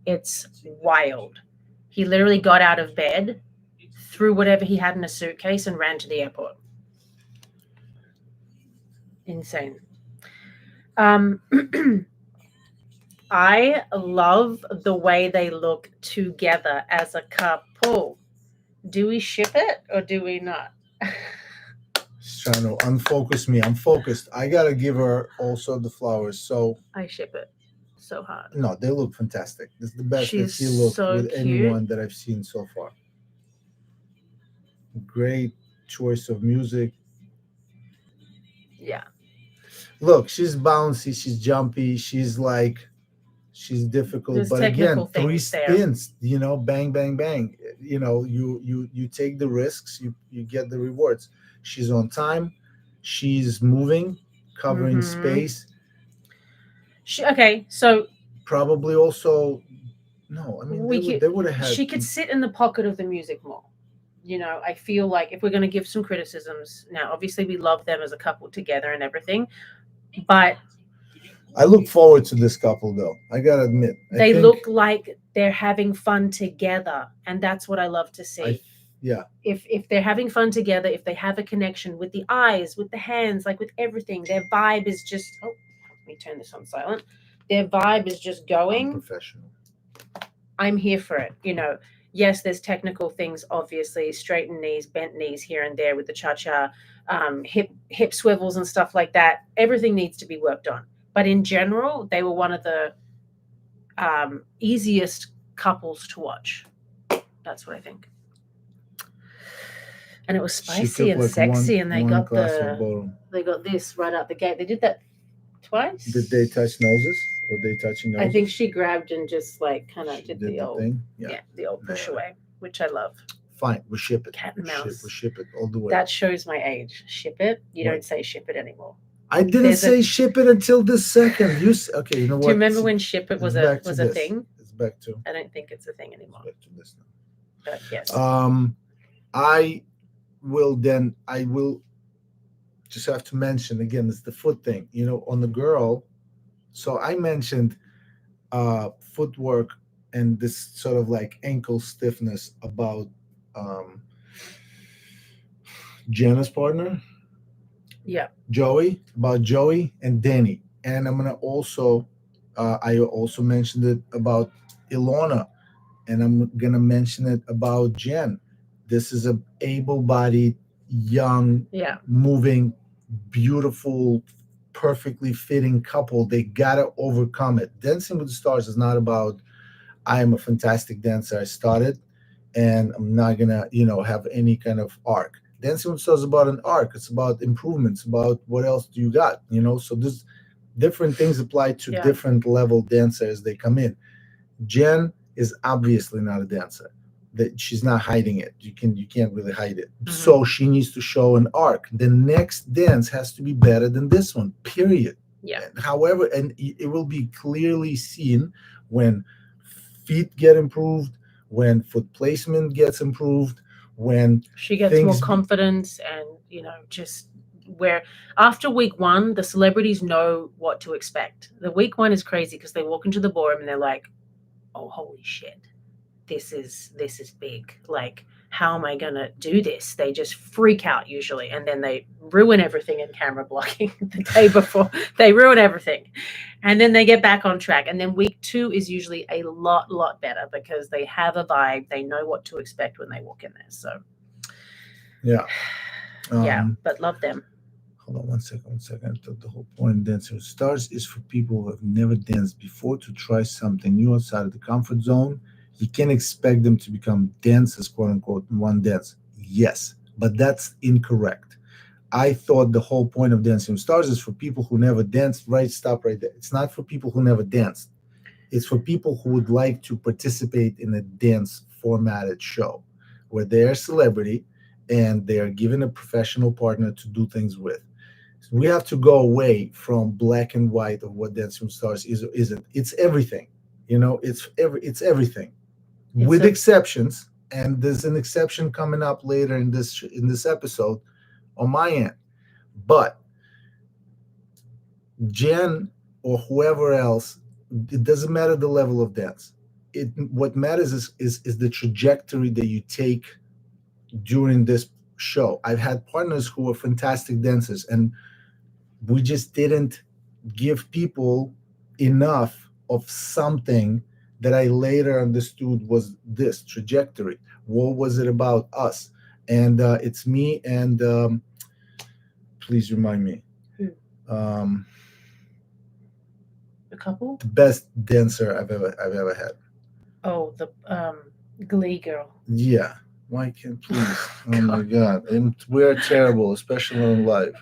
it's wild. He literally got out of bed, threw whatever he had in a suitcase, and ran to the airport. Insane. I love the way they look together as a couple. Do we ship it or do we not? She's trying to unfocus me. I'm focused. I gotta give her also the flowers. So I ship it so hard. no, they look fantastic. This is the best that She's she looked so with cute. anyone that I've seen so far. Great choice of music. Yeah. Look, she's bouncy, she's jumpy, she's difficult. There's but again, technical 3 things there. spins, bang, bang, bang. You take the risks, you get the rewards. She's on time, she's moving, covering space. Okay, so Probably also, no, I mean, they would have had. she could sit in the pocket of the music more. I feel like if we're going to give some criticisms now, obviously we love them as a couple together and everything, but I look forward to this couple, though. I gotta admit, they look like they're having fun together, and that's what I love to see. Yeah. If they're having fun together, if they have a connection with the eyes, with the hands, like with everything, their vibe is just. Oh, let me turn this on silent. Their vibe is just going. Professional. I'm here for it. Yes, there's technical things, obviously, straightened knees, bent knees here and there with the cha-cha, hip swivels and stuff like that. Everything needs to be worked on. But in general, they were one of the easiest couples to watch. That's what I think. And it was spicy and sexy, and they got this right out the gate. They did that twice. Did they touch noses? Were they touching noses? I think she grabbed and just kind of did the old thing. Yeah, the old push away, which I love. Fine, we ship it. Cat and mouse. We ship it all the way. That shows my age. Ship it. You don't say ship it anymore. I didn't say ship it until this second. Okay, you know what? Do you remember when ship it was a thing? It's back to. I don't think it's a thing anymore. It's back to this now. But yes. I will just have to mention again, it's the foot thing. On the girl. So I mentioned footwork and this sort of like ankle stiffness about Jenna's partner. Yeah. Joey and Danny. And I'm gonna also I also mentioned it about Alona, and I'm gonna mention it about Jen. This is a able-bodied, young, moving, beautiful, perfectly fitting couple. They gotta overcome it. Dancing with the Stars is not about I am a fantastic dancer. I started and I'm not gonna, have any kind of arc. Dancing with the Stars is about an arc. It's about improvements, about what else do you got, So there's different things apply to different level dancers. They come in. Jen is obviously not a dancer. That she's not hiding it. You can't really hide it. Mm-hmm. So she needs to show an arc. The next dance has to be better than this one, period. Yeah. However, and it will be clearly seen when feet get improved, when foot placement gets improved, when she gets more confidence, and just where after week 1, the celebrities know what to expect. The week 1 is crazy because they walk into the ballroom and they're like, oh, holy shit. This is big. Like, how am I gonna do this? They just freak out usually, and then they ruin everything in camera blocking the day before. They ruin everything, and then they get back on track. And then week 2 is usually a lot better because they have a vibe. They know what to expect when they walk in there. So, but love them. Hold on one second. The whole point of Dancing with Stars is for people who have never danced before to try something new outside of the comfort zone. You can't expect them to become dancers, quote unquote, in one dance. Yes, but that's incorrect. I thought the whole point of Dancing with Stars is for people who never danced. Right, stop right there. It's not for people who never danced. It's for people who would like to participate in a dance formatted show where they're a celebrity and they are given a professional partner to do things with. So we have to go away from black and white of what Dancing with Stars is or isn't. It's everything. It's everything. With exceptions, and there's an exception coming up later in this episode on my end. But Jen or whoever else, it doesn't matter the level of dance. What matters is the trajectory that you take during this show. I've had partners who were fantastic dancers, and we just didn't give people enough of something that I later understood was this trajectory. What was it about us? And it's me and please remind me. A couple? The best dancer I've ever had. Oh, the Glee girl. Yeah. Why can't please? Oh my God. And we're terrible, especially on live.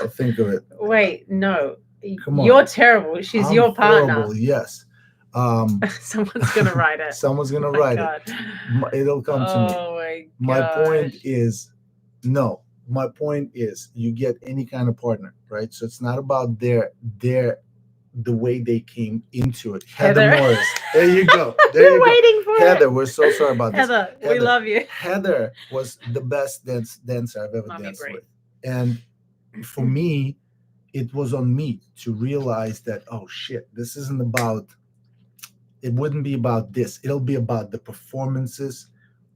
I'll think of it. Wait, no. Come on. You're terrible. She's I'm your partner. horrible, yes. Someone's gonna write it. Someone's gonna Oh my write God. it. It'll come to me. Oh my God. My point is, no. My point is, you get any kind of partner, right? So it's not about the way they came into it. Heather Morris. There you go. There You're you go. waiting for Heather, it. we're so sorry about this. Heather, we love you. Heather was the best dancer I've ever Mommy danced Britt. with. And for me, it was on me to realize that, oh shit, this isn't about, it wouldn't be about this. It'll be about the performances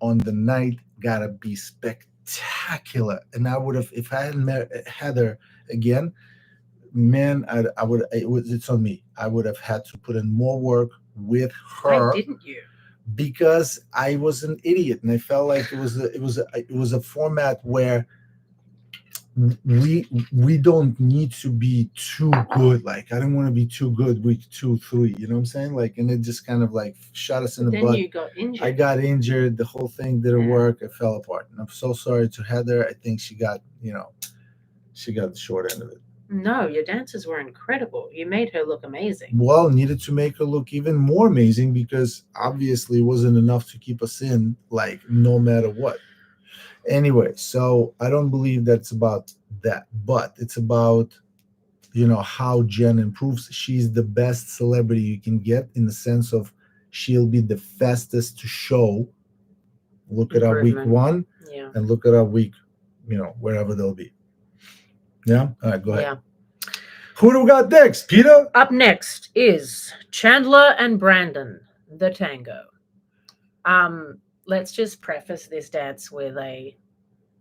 on the night, gotta be spectacular. And I would have, if I had met Heather again, man, it's on me. I would have had to put in more work with her. Why didn't you? Because I was an idiot, and I felt like it was a format where we don't need to be too good. Like, I didn't want to be too good week 2, 3. You know what I'm saying? Like, and it just kind of like shot us in the Then butt. you got injured. I got injured. The whole thing didn't work. It fell apart. And I'm so sorry to Heather. I think she got the short end of it. No, your dances were incredible. You made her look amazing. Well, needed to make her look even more amazing, because obviously it wasn't enough to keep us in, like, no matter what. Anyway, so I don't believe that's about that, but it's about, how Jen improves. She's the best celebrity you can get, in the sense of she'll be the fastest to show. Look at our week Improvement. 1 Yeah. and look at our week, wherever they'll be. Yeah? All right, go ahead. Yeah. Who do we got next, Peter? Up next is Chandler and Brandon, the tango. Let's just preface this dance with a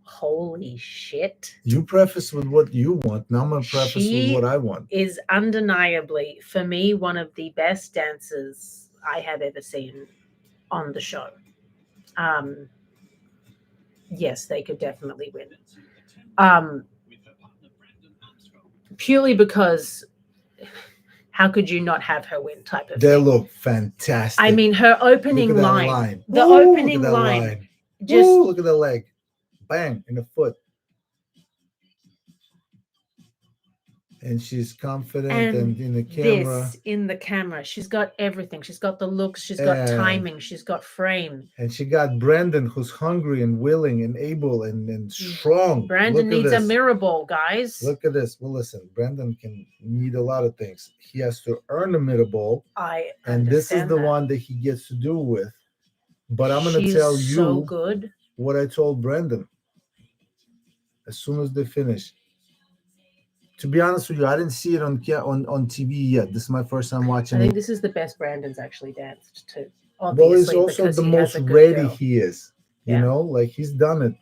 holy shit. You preface with what you want. Now I'm going to preface She with what I want. Is undeniably, for me, one of the best dancers I have ever seen on the show. Yes, they could definitely win. Purely because how could you not have her win type of They thing. look fantastic. I mean, her opening Look at that line. The Ooh, opening look at that line. Just Ooh, look at the leg. Bang, in the foot. And she's confident and in the camera. this in the camera. She's got everything. She's got the looks. She's got And- timing. She's got frame. And she got Brandon, who's hungry and willing and able and strong. Brandon Look at needs a this. mirror ball, guys. Look at this. Well, listen, Brandon can need a lot of things. He has to earn a middle ball, I and this is understand the that. one that he gets to do with. But I'm going to She's tell you so good. what I told Brandon as soon as they finish. To be honest with you, I didn't see it on TV yet. This is my first time I watching think it. this is the best Brandon's actually danced to. Well, Obviously, it's also because the he has most a good ready girl. he is. You Yeah. know, like he's done it.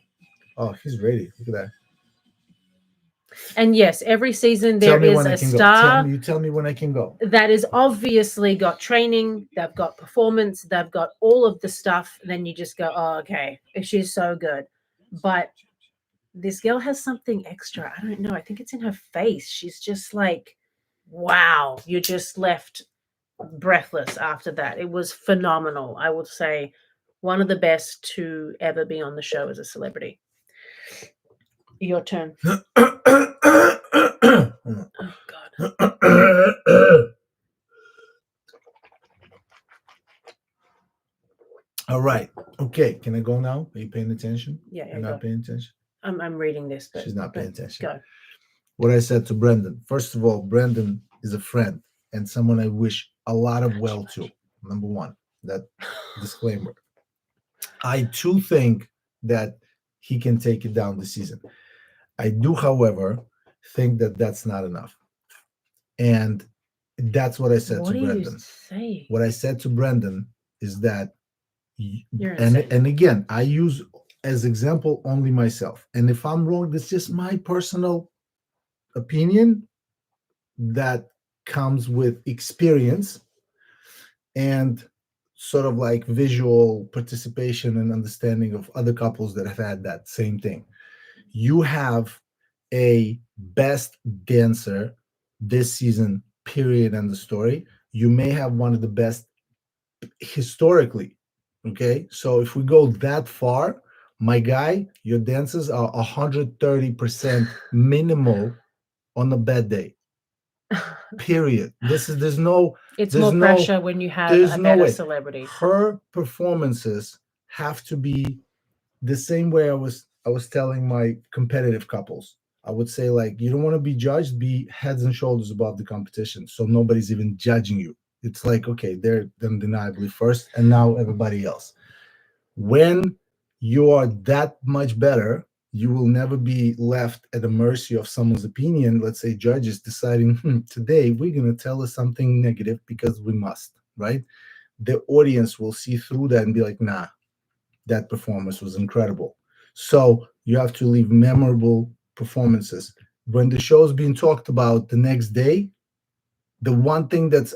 Oh, he's ready. Look at that. And yes, every season Tell there me is when I a can go. star You tell me when I can go. that is obviously got training, they've got performance, they've got all of the stuff. Then you just go, oh, okay, she's so good. But this girl has something extra. I don't know. I think it's in her face. She's just like, wow, you're just left breathless after that. It was phenomenal. I would say one of the best to ever be on the show as a celebrity. Your turn. Oh, God. All right. Okay. Can I go now? Are you paying attention? Yeah, You're not paying attention? I'm reading this, but She's not paying but attention. Go. What I said to Brendan. First of all, Brendan is a friend and someone I wish a lot of well to. Number one, that disclaimer. I too think that he can take it down this season. I do, however, think that that's not enough. And that's what I said What to are you Brendan. saying? What I said to Brendan is that, You're and insane. and again, I use as example only myself. And if I'm wrong, that's just my personal opinion that comes with experience and sort of like visual participation and understanding of other couples that have had that same thing. You have a best dancer this season, period, and the story. You may have one of the best historically. Okay. So if we go that far, my guy, your dances are 130% minimal on a bad day. Period. There's no It's there's more no pressure when you have there's a no better way. celebrity. Her performances have to be the same way I was telling my competitive couples. I would say, like, you don't want to be judged, be heads and shoulders above the competition. So nobody's even judging you. It's like, okay, they're undeniably first, and now everybody else. When you are that much better, you will never be left at the mercy of someone's opinion. Let's say judges deciding, today we're going to tell us something negative because we must, right? The audience will see through that and be like, nah, that performance was incredible. So you have to leave memorable performances. When the show's being talked about the next day, the one thing that's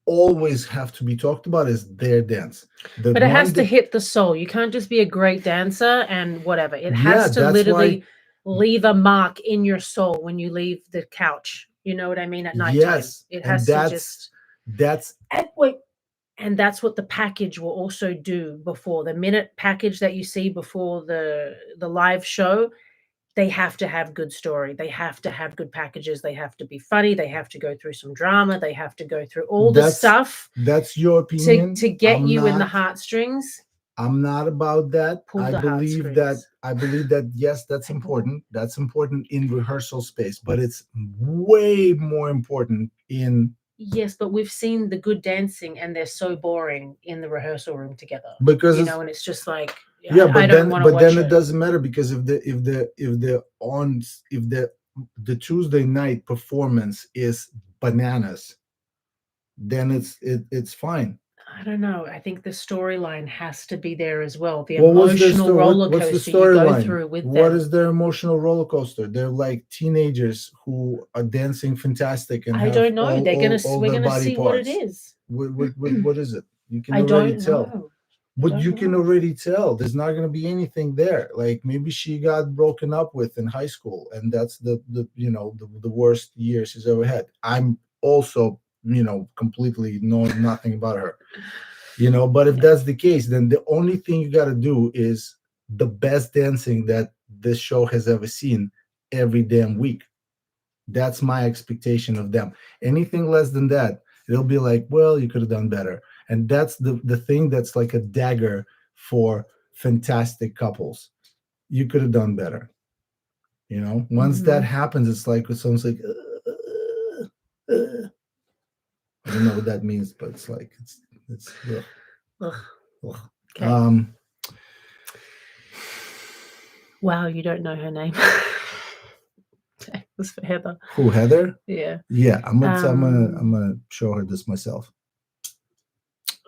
always have to be talked about is their dance. The But it has one to that, hit the soul. You can't just be a great dancer and whatever. It yeah, has to that's literally why, leave a mark in your soul when you leave the couch. You know what I mean? At nighttime. yes, It and has to just that's and wait. And that's what the package will also do before the minute package that you see before the live show. They have to have good story. They have to have good packages. They have to be funny. They have to go through some drama. They have to go through all the that's stuff that's your opinion. to get I'm you in the not. heartstrings. I'm not about that. Pull I the believe that heartstrings. I believe that yes, that's I pull. important. That's important in rehearsal space, but it's way more important in Yes, but we've seen the good dancing, and they're so boring in the rehearsal room together. because You it's know, and it's just like yeah, I don't want to but watch then it it. doesn't matter because if the Tuesday night performance is bananas, then it's fine. I don't know. I think the storyline has to be there as well. The Well, emotional roller what's the coaster you go storyline? through with What them. is their emotional roller coaster? They're like teenagers who are dancing fantastic and I have don't know. all We're their gonna body see what it parts. is. What is it? You can I already don't tell. know. But Don't you can know. already tell there's not going to be anything there. Like maybe she got broken up with in high school, and that's the worst year she's ever had. I'm also completely know nothing about her. But if Yeah. that's the case, then the only thing you got to do is the best dancing that this show has ever seen every damn week. That's my expectation of them. Anything less than that, it'll be like, well, you could have done better. And that's the thing that's like a dagger for fantastic couples. You could have done better. Once that Mhm. happens, it's like someone's like, I don't know what that means, but it's like it's ugh, Ugh. ugh. Okay. Wow, you don't know her name. Okay, this for Heather. Who, Heather? Yeah. Yeah, I'm gonna show her this myself.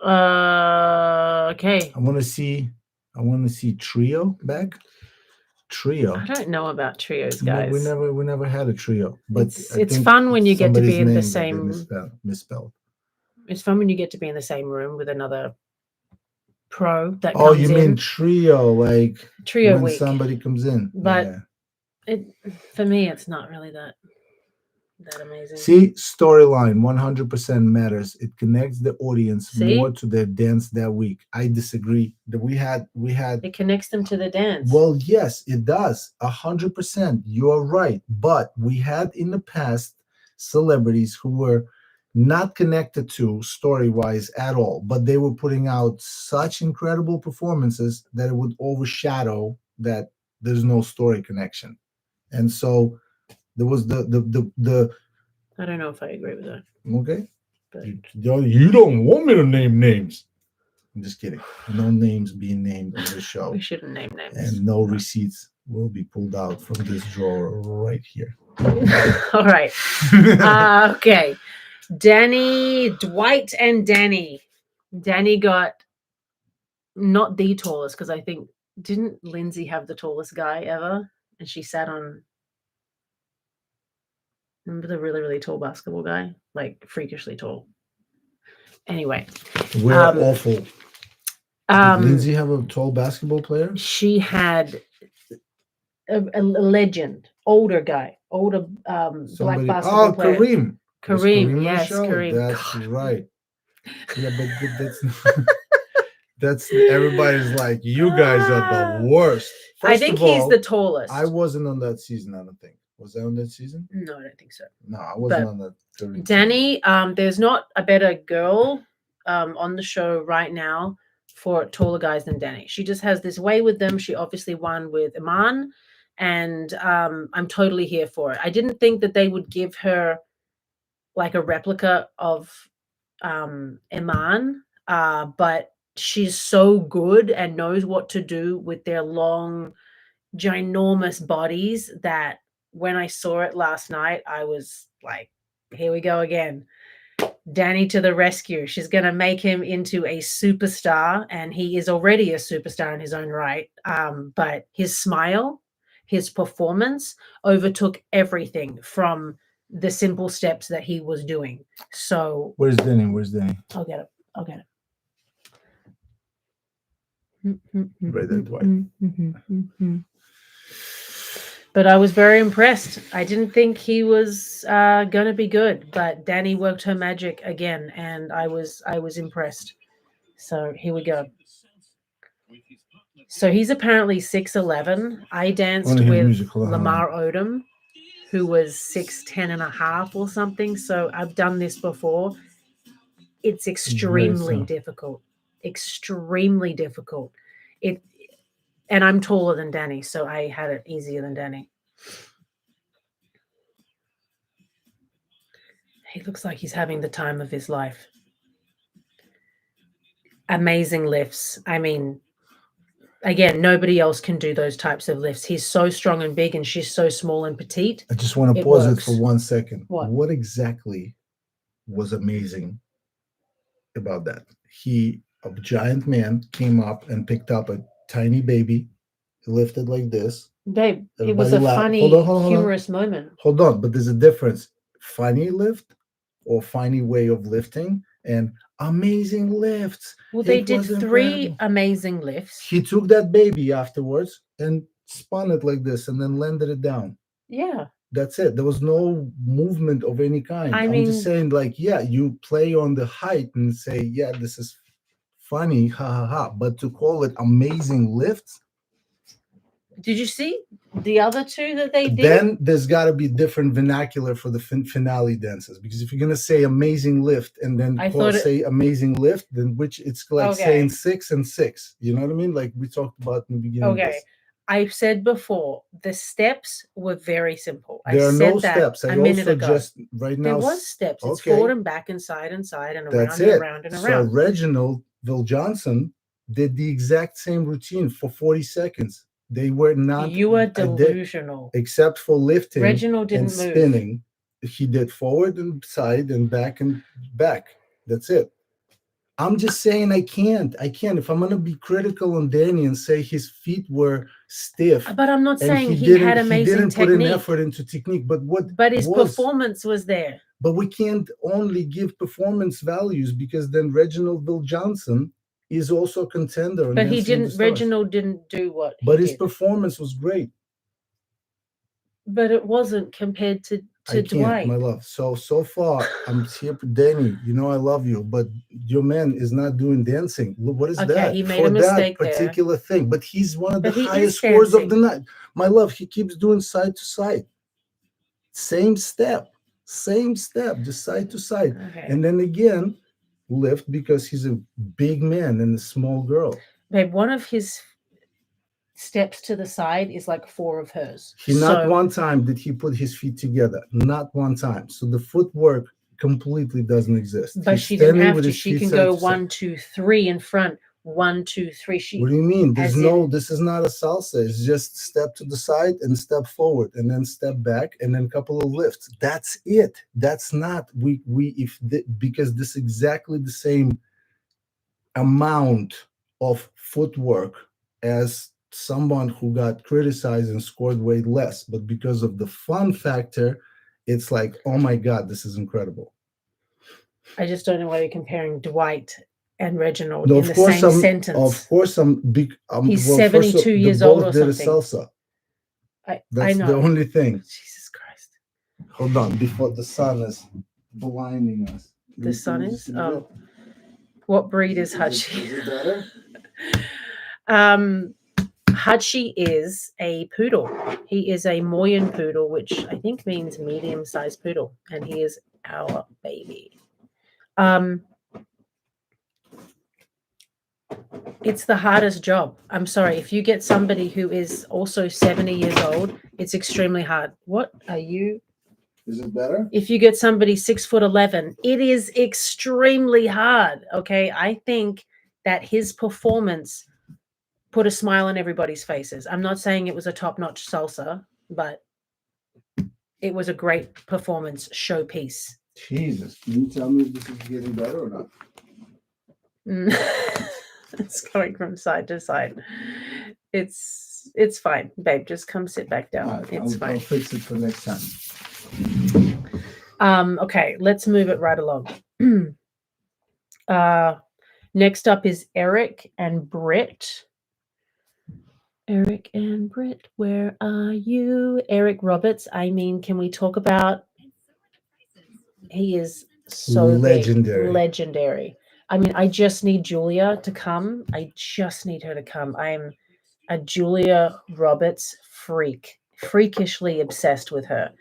Okay. I want to see Trio back. Trio. I don't know about trios, No, guys. we never had a trio. But It's I it's think fun when you get to somebody's be in the name that they same. misspelled. It's fun when you get to be in the same room with another pro that Oh, comes you mean in. trio, like Trio when week. somebody comes in. But Yeah. it for me, it's not really that amazing. See, storyline 100% matters. It connects the audience See? more to their dance that week. I disagree. That we had It connects them to the dance. well, yes, it does. 100%. You're right. But we had in the past celebrities who were not connected to story wise at all, but they were putting out such incredible performances that it would overshadow that there's no story connection. And so there was the I don't know if I agree with that. okay. But You don't want me to name names. I'm just kidding. No names being named on the show, We shouldn't name names. and no receipts will be pulled out from this drawer right here. All right. Okay. Dwight and Danny. Danny got not the tallest because I think didn't Lindsay have the tallest guy ever? And she sat on. Remember the really, really tall basketball guy? Like freakishly tall. Anyway. We're awful. Did Lindsay have a tall basketball player? She had a legend, older guy, older black basketball player. Kareem. Kareem, yes, Kareem. That's right. Yeah, but that's that's everybody's like, you guys are the worst. I think he's the tallest. I wasn't on that season, I don't think. Was I on that season? No, I don't think so. No, I wasn't on that. Kareem Danny, there's not a better girl on the show right now for taller guys than Danny. She just has this way with them. She obviously won with Iman, and I'm totally here for it. I didn't think that they would give her like a replica of Iman, but she's so good and knows what to do with their long, ginormous bodies that when I saw it last night, I was like, here we go again. Danny to the rescue. She's going to make him into a superstar, and he is already a superstar in his own right. But his smile, his performance overtook everything from the simple steps that he was doing. So Where's Danny? I'll get it. Right there, Dwight. But I was very impressed. I didn't think he was going to be good, but Danny worked her magic again, and I was impressed. So here we go. So he's apparently 6'11". I danced with Lamar Odom, who was 6'10" and a half or something. So I've done this before. It's extremely difficult. Extremely difficult. And I'm taller than Danny, so I had it easier than Danny. He looks like he's having the time of his life. Amazing lifts. I mean, again, nobody else can do those types of lifts. He's so strong and big, and she's so small and petite. I just want to pause it for 1 second. What exactly was amazing about that? A giant man came up and picked up a tiny baby, lifted like this. Babe, it was a funny, humorous moment. Hold on, but there's a difference. Funny lift or funny way of lifting and amazing lifts. Well, they did 3 amazing lifts. He took that baby afterwards and spun it like this and then landed it down. Yeah. That's it. There was no movement of any kind. I'm just saying, like, yeah, you play on the height and say, yeah, this is funny, ha ha ha. But to call it amazing lifts. Did you see the other 2 that they did? Then there's got to be different vernacular for the finale dances, because if you're gonna say amazing lift and then say amazing lift, then it's like saying 6 and 6. You know what I mean? Like we talked about in the beginning. Okay. I've said before, the steps were very simple. There are no steps. I also just right now. There was steps. It's forward and back and side and around and around and around. So Reginald Johnson did the exact same routine for 40 seconds. They were not. You are delusional. Except for lifting. Reginald didn't and spinning. Move. He did forward and side and back and back. That's it. I'm just saying I can't. If I'm going to be critical on Danny and say his feet were stiff. But I'm not saying he had amazing technique. He didn't put an effort into technique. But his performance was there. But we can't only give performance values, because then Reginald Johnson is also a contender. But Reginald didn't do what he did. His did. Performance was great. But it wasn't compared to Dwight. My love. So far, I'm here for Danny. You know I love you, but your man is not doing dancing. Look, what is that? He made a mistake that particular thing. But he's one of the highest scores of the night. My love, he keeps doing side to side. Same step, just side to side. Okay. And then again, lift, because he's a big man and a small girl. Babe, one of his steps to the side is like 4 of hers. Not one time did he put his feet together. Not one time. So the footwork completely doesn't exist. But He's she didn't standing have with to. his She feet can side go to side. 1, 2, 3 in front. 1, 2, 3. She What do you mean? There's as no. in- This is not a salsa. It's just step to the side and step forward, and then step back, and then a couple of lifts. That's it. That's not because this is exactly the same amount of footwork as someone who got criticized and scored way less, but because of the fun factor, it's like, oh my god, this is incredible. I just don't know why you're comparing Dwight and Reginald No, in the same sentence. Of course, I'm big. He's well, first 72 they years both old or did a something. salsa. I That's know. the only thing. Jesus Christ. Hold on, before the sun is blinding us. The sun Can you is? see Oh. it? What breed is Is Hachi? it better? Hachi is a poodle. He is a Moyen poodle, which I think means medium-sized poodle, and he is our baby. It's the hardest job. I'm sorry. If you get somebody who is also 70 years old, it's extremely hard. What are you? Is it better? If you get somebody 6'11", it is extremely hard. Okay. I think that his performance put a smile on everybody's faces. I'm not saying it was a top-notch salsa, but it was a great performance showpiece. Jesus, can you tell me if this is getting better or not? It's going from side to side. It's fine, babe. Just come sit back down. All right, It's I'll fine. fix it for next time. Okay, let's move it right along. Next up is Eric and Britt. Eric and Britt, where are you? Eric Roberts. I mean, can we talk about? He is so Legendary. big, legendary. I mean, I just need Julia to come. I just need her to come. I'm a Julia Roberts freak, freakishly obsessed with her.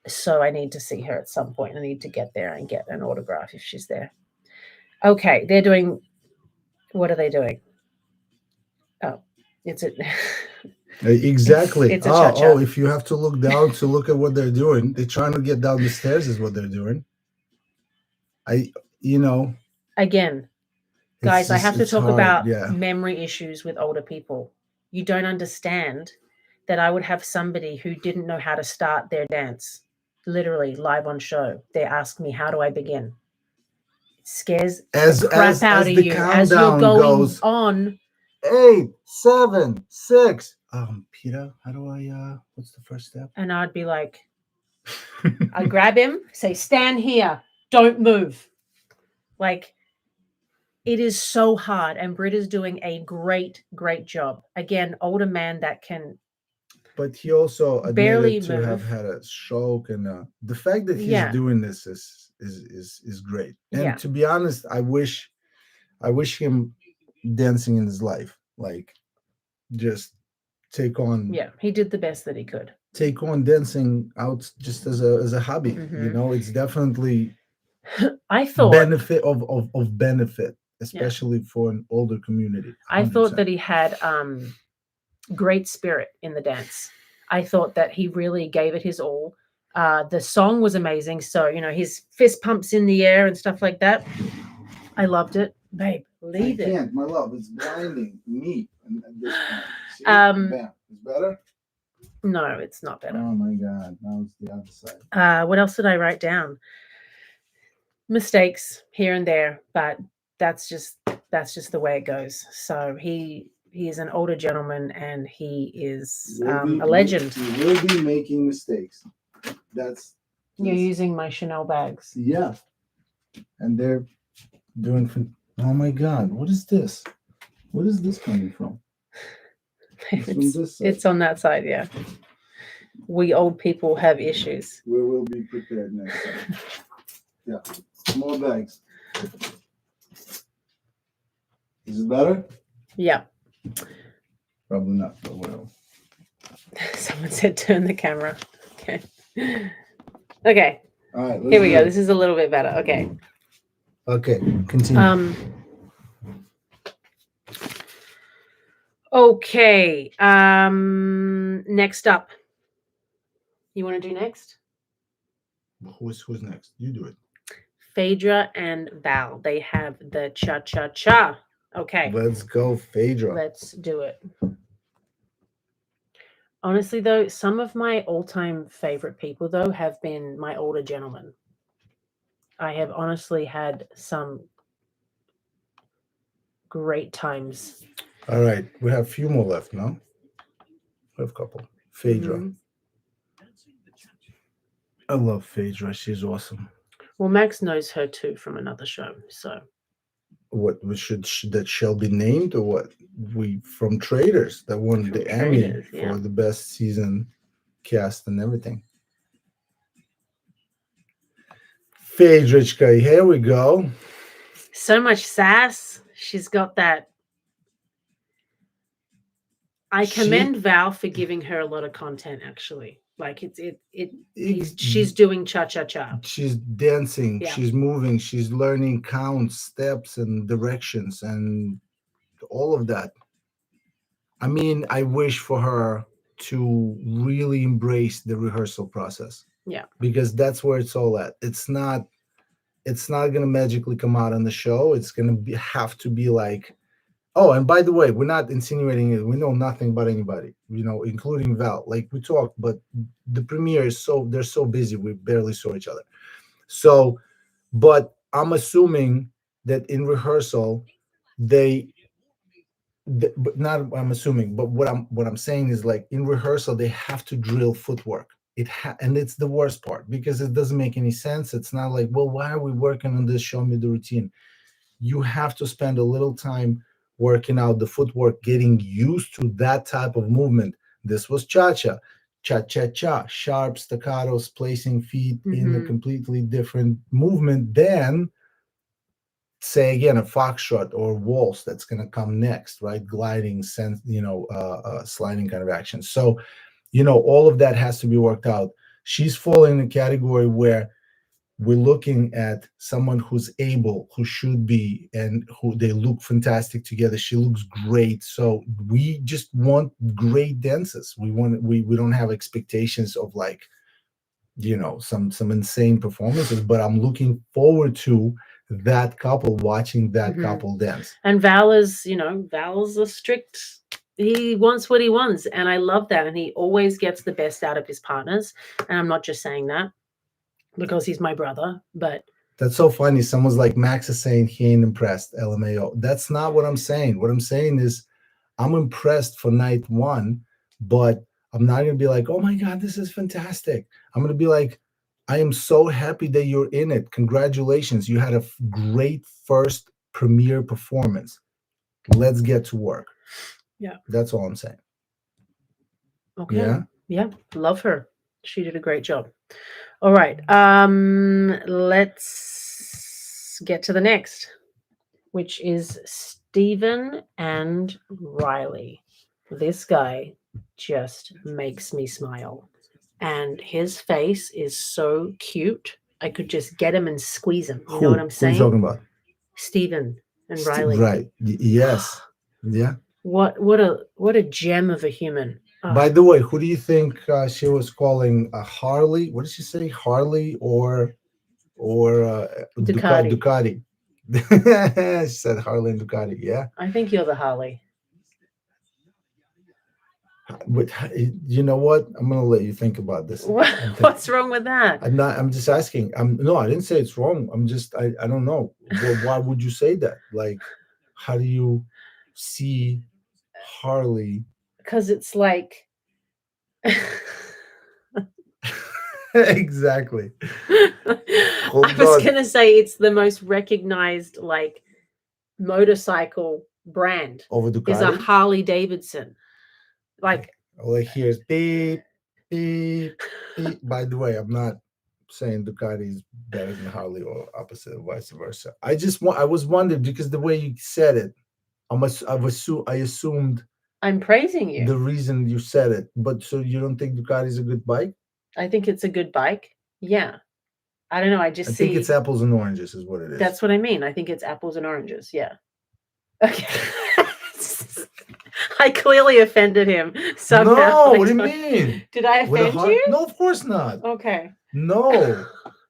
So I need to see her at some point. I need to get there and get an autograph if she's there. Okay, they're doing. What are they doing? Oh, it's it. Exactly. It's a cha-cha. If you have to look down to look at what they're doing, they're trying to get down the stairs is what they're doing. Again, guys, I have to talk hard, about yeah. memory issues with older people. You don't understand that I would have somebody who didn't know how to start their dance, literally live on show. They ask me, how do I begin? It scares the crap out of you as you're going goes, on. 8, 7, 6. Peter, how do I? What's the first step? And I'd be like, I grab him, say, stand here, don't move. Like, it is so hard. And Britt is doing a great, great job. Again, older man that can. But he also barely admitted to move. have had a stroke, and the fact that he's Yeah. doing this is great. And Yeah. to be honest, I wish him dancing in his life, like just take on. Yeah, he did the best that he could. Take on dancing out just as a hobby. Mhm. It's definitely I thought benefit of benefit, especially for an older community. 100%. I thought that he had great spirit in the dance. I thought that he really gave it his all. The song was amazing. So, his fist pumps in the air and stuff like that. I loved it. Babe, leave it. I can't, my love. It's blinding me at this point. See? Bam. It's better? No, it's not better. Oh my God. Now it's the other side. What else did I write down? Mistakes here and there, but that's just the way it goes. So he is an older gentleman and he is a legend. He will be making mistakes. You're using my Chanel bags. Yeah. And they're doing oh my God, what is this? What is this coming from? It's on that side, yeah. We old people have issues. We will be prepared next time. Yeah. More bags. Is it better? Yeah. Probably not, but whatever. Someone said turn the camera. Okay. Okay. All right. Here we go. This is a little bit better. Okay. Okay. Continue. Okay. Next up. You want to do next? Who's next? You do it. Phaedra and Val. They have the cha-cha-cha. Okay, Let's go, Phaedra. let's do it. Honestly, though, some of my all-time favorite people, though, have been my older gentlemen. I have honestly had some great times. All right, we have a few more left, no? We have a couple. Phaedra. Mhm. I love Phaedra. She's awesome. Well, Max knows her too from another show, so What we should that shall be named, or what? We from Traders that won From the Emmy Traders, yeah. for the best season cast and everything. Phaedrichka, here we go. so much sass. She's got that. I commend Val for giving her a lot of content. Actually, like she's doing cha cha cha. She's dancing, Yeah. she's moving, she's learning counts, steps, and directions, and all of that. I mean, I wish for her to really embrace the rehearsal process. Yeah. Because that's where it's all at. It's not going to magically come out on the show. It's going to have to be like, oh, and by the way, we're not insinuating it. We know nothing about anybody, including Val. Like we talked, but the premiere is they're so busy. We barely saw each other. So, but I'm assuming that in rehearsal, but not I'm assuming, but what I'm saying is, like, in rehearsal they have to drill footwork. And it's the worst part because it doesn't make any sense. It's not like, well, why are we working on this? Show me the routine. You have to spend a little time working out the footwork, getting used to that type of movement. This was cha-cha, cha-cha-cha, sharp staccatos, placing feet in a completely different movement than, say again, a foxtrot or waltz that's going to come next, right? Gliding, sliding kind of action. So, all of that has to be worked out. She's falling in a category where we're looking at someone who's able, who should be, and who they look fantastic together. She looks great. So we just want great dances. We don't have expectations of, like, some insane performances, but I'm looking forward to that couple, watching that couple dance. And Val's a strict, he wants what he wants, and I love that, and he always gets the best out of his partners. And I'm not just saying that because he's my brother, but that's so funny. Someone's like, Max is saying he ain't impressed, LMAO. That's not what I'm saying. What I'm saying is I'm impressed for night one, but I'm not going to be like, oh my God, this is fantastic. I'm going to be like, I am so happy that you're in it. Congratulations. You had a great first premiere performance. Let's get to work. Yeah. That's all I'm saying. Okay. Yeah. Yeah. Love her. She did a great job. All right. Let's get to the next, which is Stephen and Rylee. This guy just makes me smile. And his face is so cute. I could just get him and squeeze him. You know what I'm saying? Who are you talking about? Stephen and Rylee. Right. Yes. Yeah. What a gem of a human. Oh. By the way, who do you think she was calling Harley? What did she say? Harley or Ducati. Ducati. She said Harley and Ducati. Yeah. I think you're the Harley. But you know what? I'm gonna let you think about this. What's wrong with that? I'm just asking. No, I didn't say it's wrong. I don't know. Well, why would you say that? Like, how do you see Harley? Because it's like exactly. I was gonna say it's the most recognized, like, motorcycle brand over Ducati is a Harley Davidson. Like, all I hear is beep, beep, beep. By the way, I'm not saying Ducati is better than Harley or opposite or vice versa. I was wondering because the way you said it, I assumed I'm praising you. The reason you said it, but so you don't think Ducati is a good bike? I think it's a good bike. Yeah. I don't know. I think it's apples and oranges is what it is. That's what I mean. I think it's apples and oranges. Yeah. Okay. I clearly offended him somehow. No, what do you mean? Did I offend you? No, of course not. Okay. No,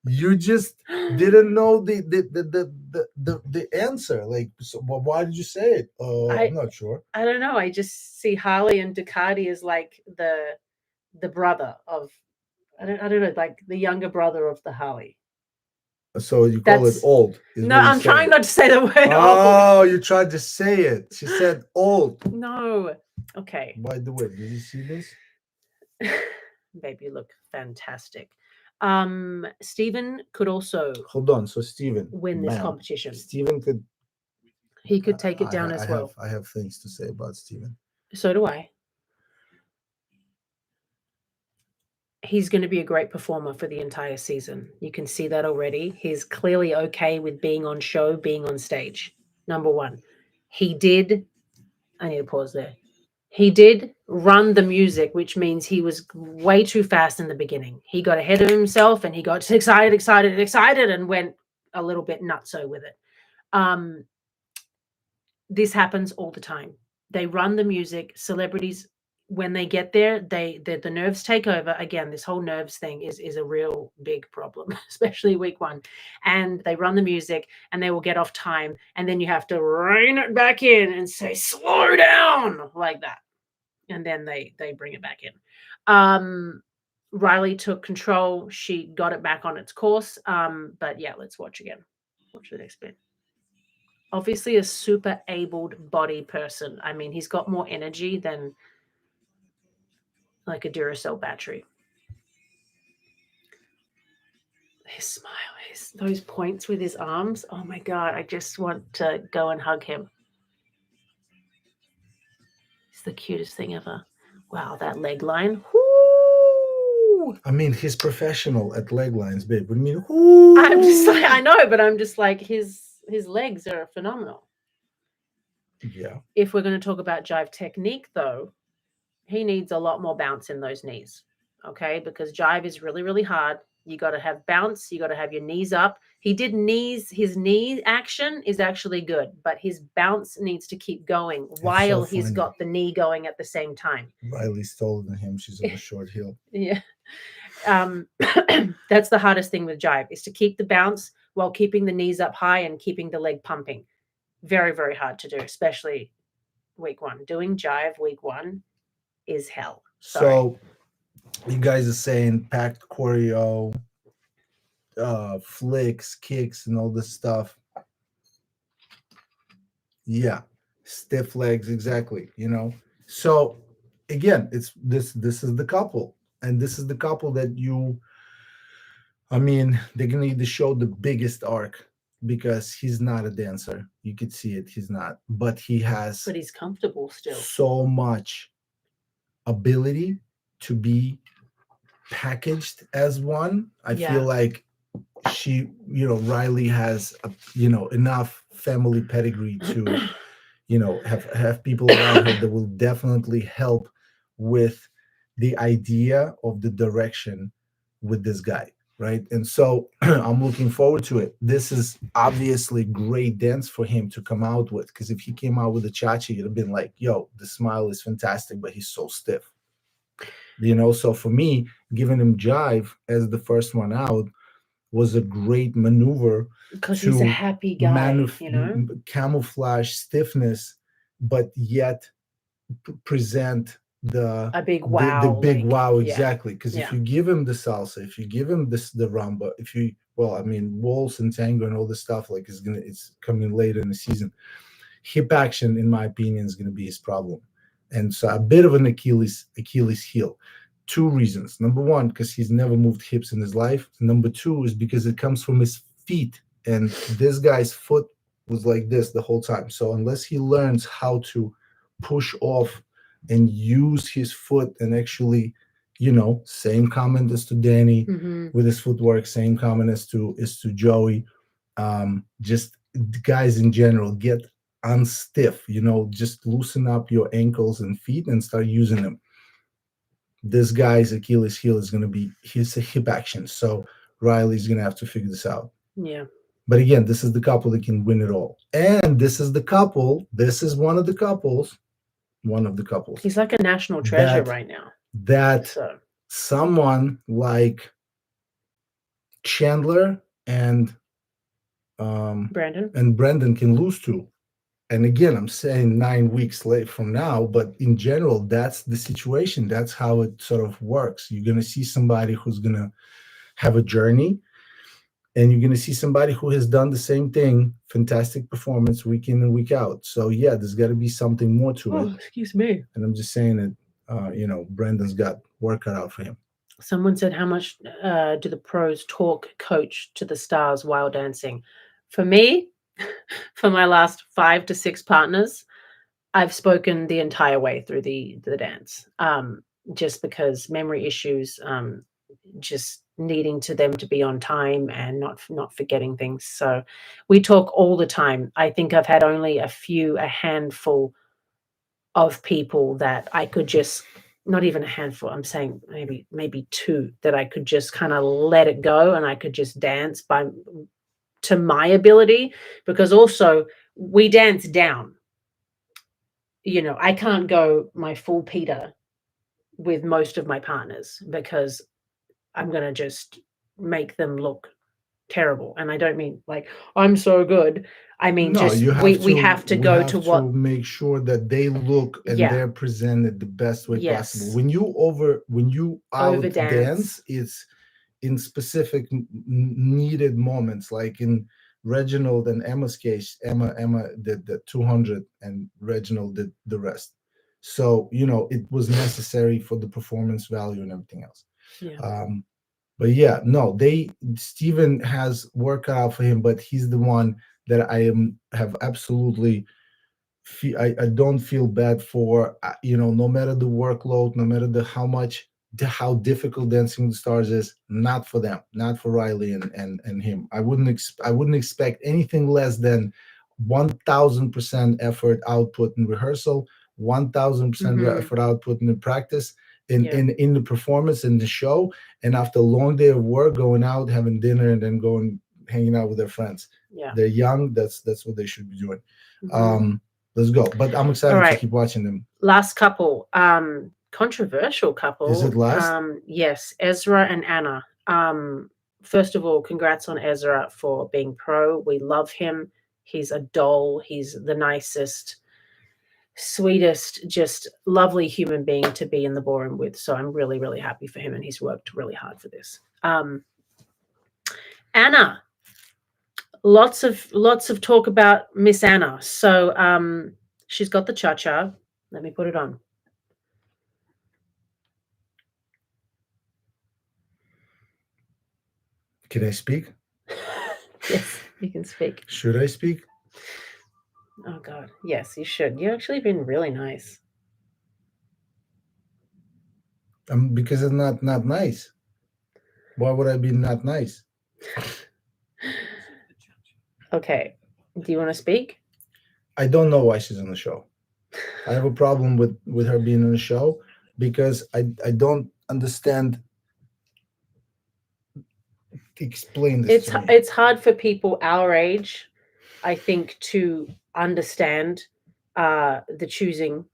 you just didn't know the answer. Like, so, why did you say it? I'm not sure. I don't know. I just see Harley and Ducati as like the brother of I don't know, like the younger brother of the Harley. So you call it That's- old? is No, what you're I'm trying saying. not to say the word old. Oh, you tried to say it. She said old. No. Okay. By the way, did you see this? Babe, you look fantastic. Stephen could also Hold on. So Steven, win this ma'am, competition. Steven could. He could take it down as well. I have things to say about Steven. So do I. He's going to be a great performer for the entire season. You can see that already. He's clearly okay with being on show, being on stage. Number one, I need to pause there. He did run the music, which means he was way too fast in the beginning. He got ahead of himself and he got excited and went a little bit nutso with it. This happens all the time. They run the music. Celebrities, when they get there, the nerves take over. Again, this whole nerves thing is a real big problem, especially week one. And they run the music and they will get off time. And then you have to rein it back in and say, slow down, like that. And then they bring it back in. Rylee took control. She got it back on its course. But yeah, let's watch again. Watch the next bit. Obviously a super abled body person. I mean, he's got more energy than like a Duracell battery. His smile, those points with his arms. Oh my God, I just want to go and hug him. He's the cutest thing ever. Wow, that leg line. Whoo! I mean, he's professional at leg lines, babe. What do you mean? Whoo! I'm just like, I know, but I'm just like, his legs are phenomenal. Yeah. If we're going to talk about jive technique, though, he needs a lot more bounce in those knees, okay? Because jive is really, really hard. You got to have bounce. You got to have your knees up. He did knees. His knee action is actually good, but his bounce needs to keep going while he's funny. got the knee going at the same time. Rylee's taller than him. She's on a short hill. Yeah. That's the hardest thing with jive is to keep the bounce while keeping the knees up high and keeping the leg pumping. Very, very hard to do, especially week one. Doing jive week one is hell. Sorry. So you guys are saying packed choreo, flicks, kicks, and all this stuff. Yeah, stiff legs, exactly. So again, it's this is the couple, and this is the couple that they're gonna need to show the biggest arc because he's not a dancer. You could see it, he's not, but he's comfortable still. So much ability to be packaged as one. I feel like Rylee has enough family pedigree to have people around her that will definitely help with the idea of the direction with this guy, right? And so I'm looking forward to it. This is obviously great dance for him to come out with, because if he came out with a cha-cha, it'd have been like, yo, the smile is fantastic, but he's so stiff. So for me, giving him jive as the first one out was a great maneuver because he's a happy guy, camouflage stiffness, but yet present a big wow, the big wow, exactly. Because if you give him the salsa, if you give him the rumba, waltz and tango and all this stuff, like it's coming later in the season. Hip action, in my opinion, is going to be his problem. And so a bit of an Achilles heel. Two reasons. Number one, because he's never moved hips in his life. Number two is because it comes from his feet. And this guy's foot was like this the whole time. So unless he learns how to push off and use his foot and actually, same comment as to Danny with his footwork, same comment as to Joey. Just guys in general, get unstiff, just loosen up your ankles and feet and start using them. This guy's Achilles heel is going to be his hip action. So Rylee's going to have to figure this out. Yeah. But again, this is the couple that can win it all. And this is one of the couples. He's like a national treasure right now. Someone like Chandler Brandon. and Brandon can lose to. And again, I'm saying 9 weeks late from now, but in general, that's the situation. That's how it sort of works. You're going to see somebody who's going to have a journey, and you're going to see somebody who has done the same thing, fantastic performance week in and week out. So yeah, there's got to be something more to it. Excuse me. And I'm just saying that, Brandon's got work cut out for him. Someone said, how much do the pros talk coach to the stars while dancing? For me, for my last 5 to 6 partners, I've spoken the entire way through the dance, just because memory issues, just needing them to be on time and not forgetting things. So we talk all the time. I think I've had only a handful of people that I could just, not even a handful, I'm saying maybe 2 that I could just kind of let it go and I could just dance to my ability, because also we dance down. I can't go my full Peta with most of my partners because I'm going to just make them look terrible. And I don't mean like, I'm so good. I mean, we have to go to what, make sure that they look and they're presented the best way possible. When you out dance, it's in specific needed moments, like in Reginald and Emma's case. Emma did the 200 and Reginald did the rest. So it was necessary for the performance value and everything else. But yeah, no, Steven has work cut out for him, but he's the one that have absolutely I don't feel bad for. No matter the workload, no matter how difficult Dancing with the Stars is, not for them, not for Rylee and him. I wouldn't expect anything less than 1,000% effort output in rehearsal, 1,000% effort output in the practice, in the performance, in the show, and after a long day of work, going out, having dinner, and then going hanging out with their friends. They're young. That's what they should be doing. Let's go. But I'm excited to keep watching them. Last couple, controversial couple. Is it last? Yes, Ezra and Anna. First of all, congrats on Ezra for being pro. We love him. He's a doll. He's the nicest, sweetest, just lovely human being to be in the ballroom with. So I'm really, really happy for him, and he's worked really hard for this. Anna, lots of talk about Miss Anna. So she's got the cha-cha. Let me put it on. Can I speak? Yes, you can speak. Should I speak? Oh God, yes, you should. You've actually been really nice. Because it's not nice. Why would I be not nice? Okay. Do you want to speak? I don't know why she's on the show. I have a problem with her being on the show because I don't understand. Explain this to me. It's hard for people our age, I think, to understand the choosing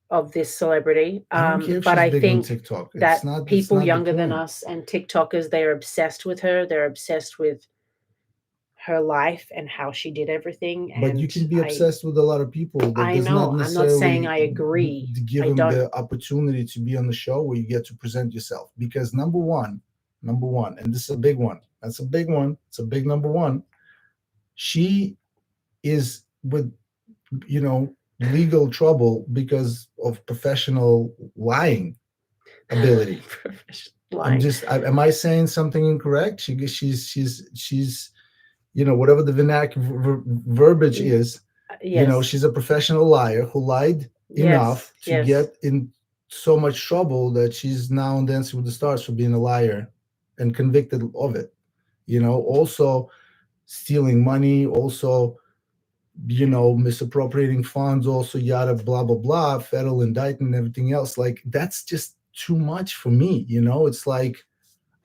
of this celebrity. I don't care if but she's I big think on TikTok. that people younger than us and TikTokers, they're obsessed with her. They're obsessed with her life and how she did everything. But you can be obsessed with a lot of people. That I know. I'm not saying I agree. Give them the opportunity to be on the show where you get to present yourself. Because number one, and this is a big one. That's a big one. It's a big number one. She is with, legal trouble because of professional lying ability. Am I saying something incorrect? She's whatever the verbiage is, yes. She's a professional liar who lied enough to get in so much trouble that she's now on Dancing with the Stars for being a liar and convicted of it. Also stealing money, also, misappropriating funds, also yada, blah, blah, blah, federal indictment and everything else. Like, that's just too much for me. It's like,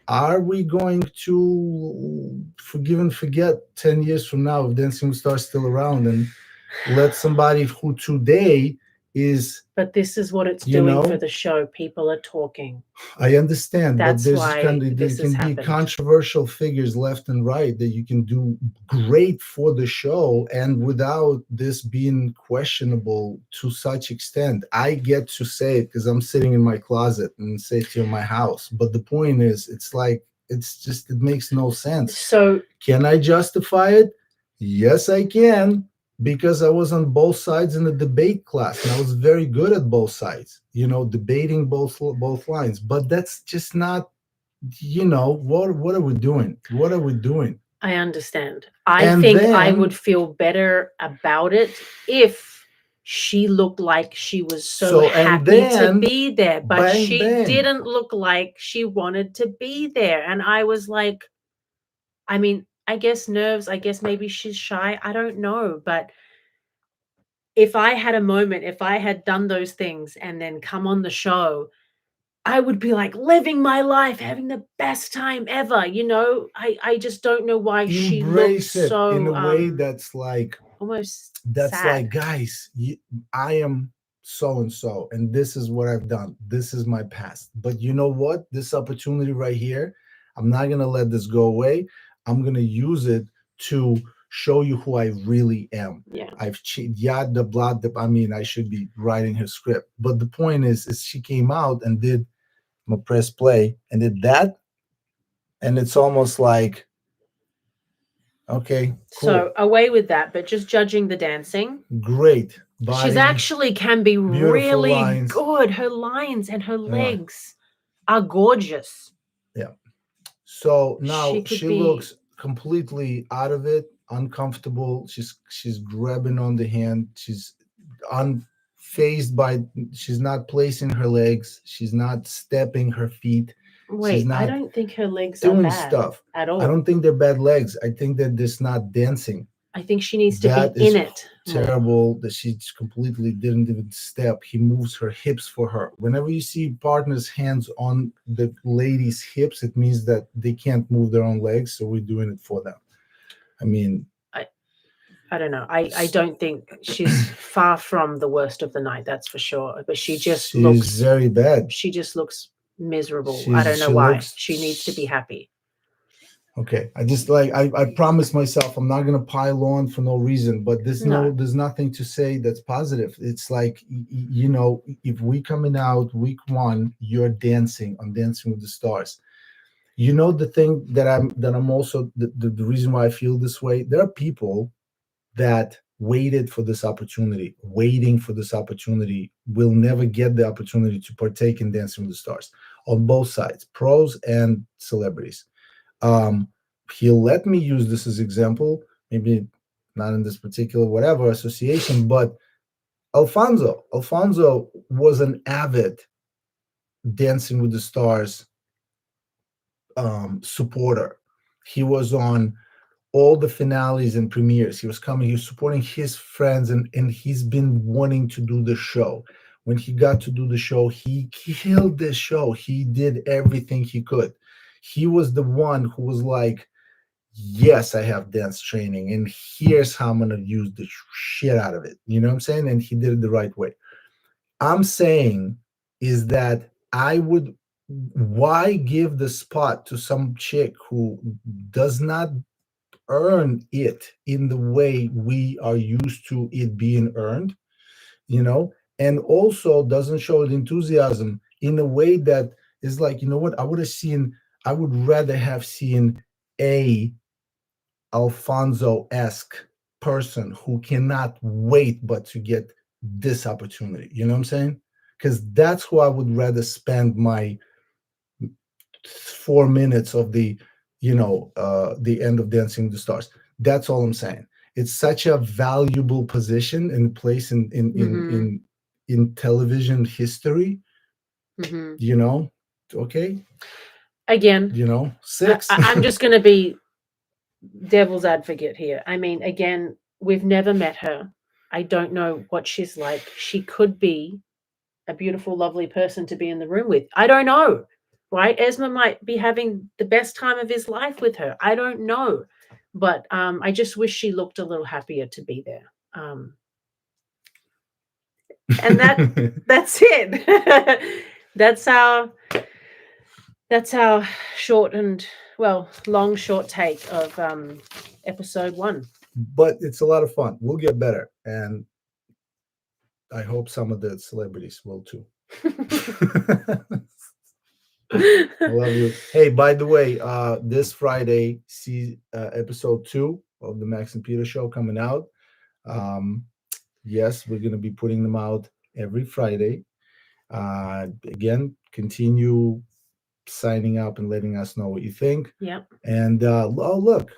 are we going to forgive and forget 10 years from now if Dancing with Stars still around and let somebody who today is, But this is what it's You doing know? for the show. People are talking. I understand, That's but there's why there this can has be happened. controversial figures left and right that you can do great for the show, and without this being questionable to such extent. I get to say it because I'm sitting in my closet and say it to my house. But the point is, it makes no sense. So Can I justify it? Yes, I can, because I was on both sides in the debate class and I was very good at both sides, debating both lines. But that's just not, what are we doing? What are we doing? I understand. I And think I then- would feel better about it if she looked like she was so and happy to then, be there, but bang, she bang. didn't look like she wanted to be there. And I was like, I mean, I guess nerves, I guess maybe she's shy. I don't know. But if I had a moment, if I had done those things and then come on the show, I would be like living my life, having the best time ever. I just don't know why she looked Embrace it so in a way that's like, almost that's sad. like, guys, I am so and so, and this is what I've done. This is my past. But you know what? This opportunity right here, I'm not gonna let this go away. I'm gonna use it to show you who I really am. Yeah. I've yada blah. I mean, I should be writing her script. But the point is she came out and did my press play and did that, and it's almost like, okay, cool, So away with that, but just judging the dancing. great. Body, She's actually can be beautiful really lines. good. Her lines and her legs are gorgeous. Yeah. So now She could she be- looks completely out of it, uncomfortable. She's grabbing on the hand. She's unfazed by. She's not placing her legs. She's not stepping her feet. Wait, not I don't think her legs are Doing bad stuff. at all. I don't think they're bad legs. I think that it's not dancing. I think she needs to That be is in it. more. terrible that she completely didn't even step. He moves her hips for her. Whenever you see partners' hands on the lady's hips, it means that they can't move their own legs, so we're doing it for them. I mean, I don't know. I don't think she's far from the worst of the night, that's for sure. But she just she's looks very bad. she just looks miserable. She's- I don't know she why. looks- She needs to be happy. Okay, I just I promised myself I'm not gonna pile on for no reason, but there's there's nothing to say that's positive. It's like if we coming out week 1, you're dancing on Dancing with the Stars. The thing that I'm also the reason why I feel this way. There are people that waiting for this opportunity, will never get the opportunity to partake in Dancing with the Stars on both sides, pros and celebrities. He'll let me use this as example, maybe not in this particular whatever association, but Alfonso was an avid Dancing with the Stars supporter. He was on all the finales and premieres. He was supporting his friends, and he's been wanting to do the show. When he got to do the show, he killed the show. He did everything he could. He was the one who was like, yes, I have dance training, and here's how I'm going to use the shit out of it. You know what I'm saying? And he did it the right way. I'm saying is that why give the spot to some chick who does not earn it in the way we are used to it being earned, and also doesn't show the enthusiasm in a way that is like, what, I would rather have seen a Alfonso-esque person who cannot wait but to get this opportunity. You know what I'm saying? Because that's who I would rather spend my 4 minutes of the end of Dancing with the Stars. That's all I'm saying. It's such a valuable position and place in television history. Okay. Again, 6. I'm just going to be devil's advocate here. I mean, again, we've never met her. I don't know what she's like. She could be a beautiful, lovely person to be in the room with. I don't know, right? Ezra might be having the best time of his life with her. I don't know. But I just wish she looked a little happier to be there. And that's it. That's our short and long short take of episode 1. But it's a lot of fun. We'll get better, and I hope some of the celebrities will too. I love you. Hey, by the way, this Friday, see episode 2 of the Max and Peter show coming out. Yes, we're going to be putting them out every Friday. Again, continue signing up and letting us know what you think. Yep. And oh, look,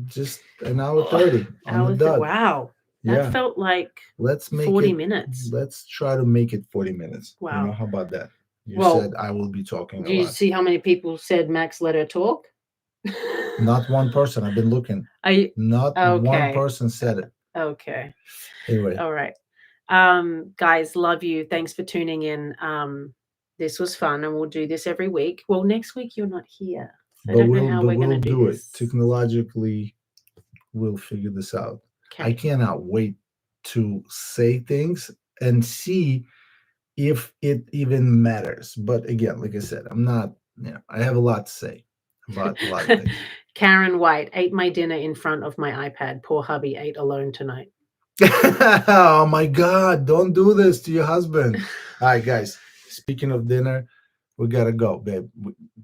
just an hour 30 on the dot. Wow. That felt like let's make 40 it, minutes. Let's try to make it 40 minutes. Wow. You know, how about that? You said I will be talking Do you see how many people said Max let her talk? Not one person. I've been looking. Not one person said it. Okay. Anyway. All right. Guys, love you. Thanks for tuning in. This was fun, and we'll do this every week. Well, next week you're not here. So I don't know how we're going to do this. Technologically, we'll figure this out. Okay. I cannot wait to say things and see if it even matters. But again, like I said, I'm not, I have a lot to say about a lot of things. Karen White ate my dinner in front of my iPad. Poor hubby ate alone tonight. Oh my God, don't do this to your husband. All right, guys, speaking of dinner, we got to go, babe.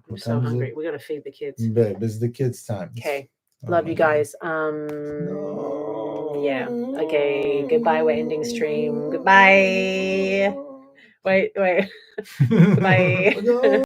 I'm so hungry. We got to feed the kids. Babe, it's the kids' time. Okay. Love you guys. Yeah. Okay. Goodbye. We're ending stream. Goodbye. Wait. Bye.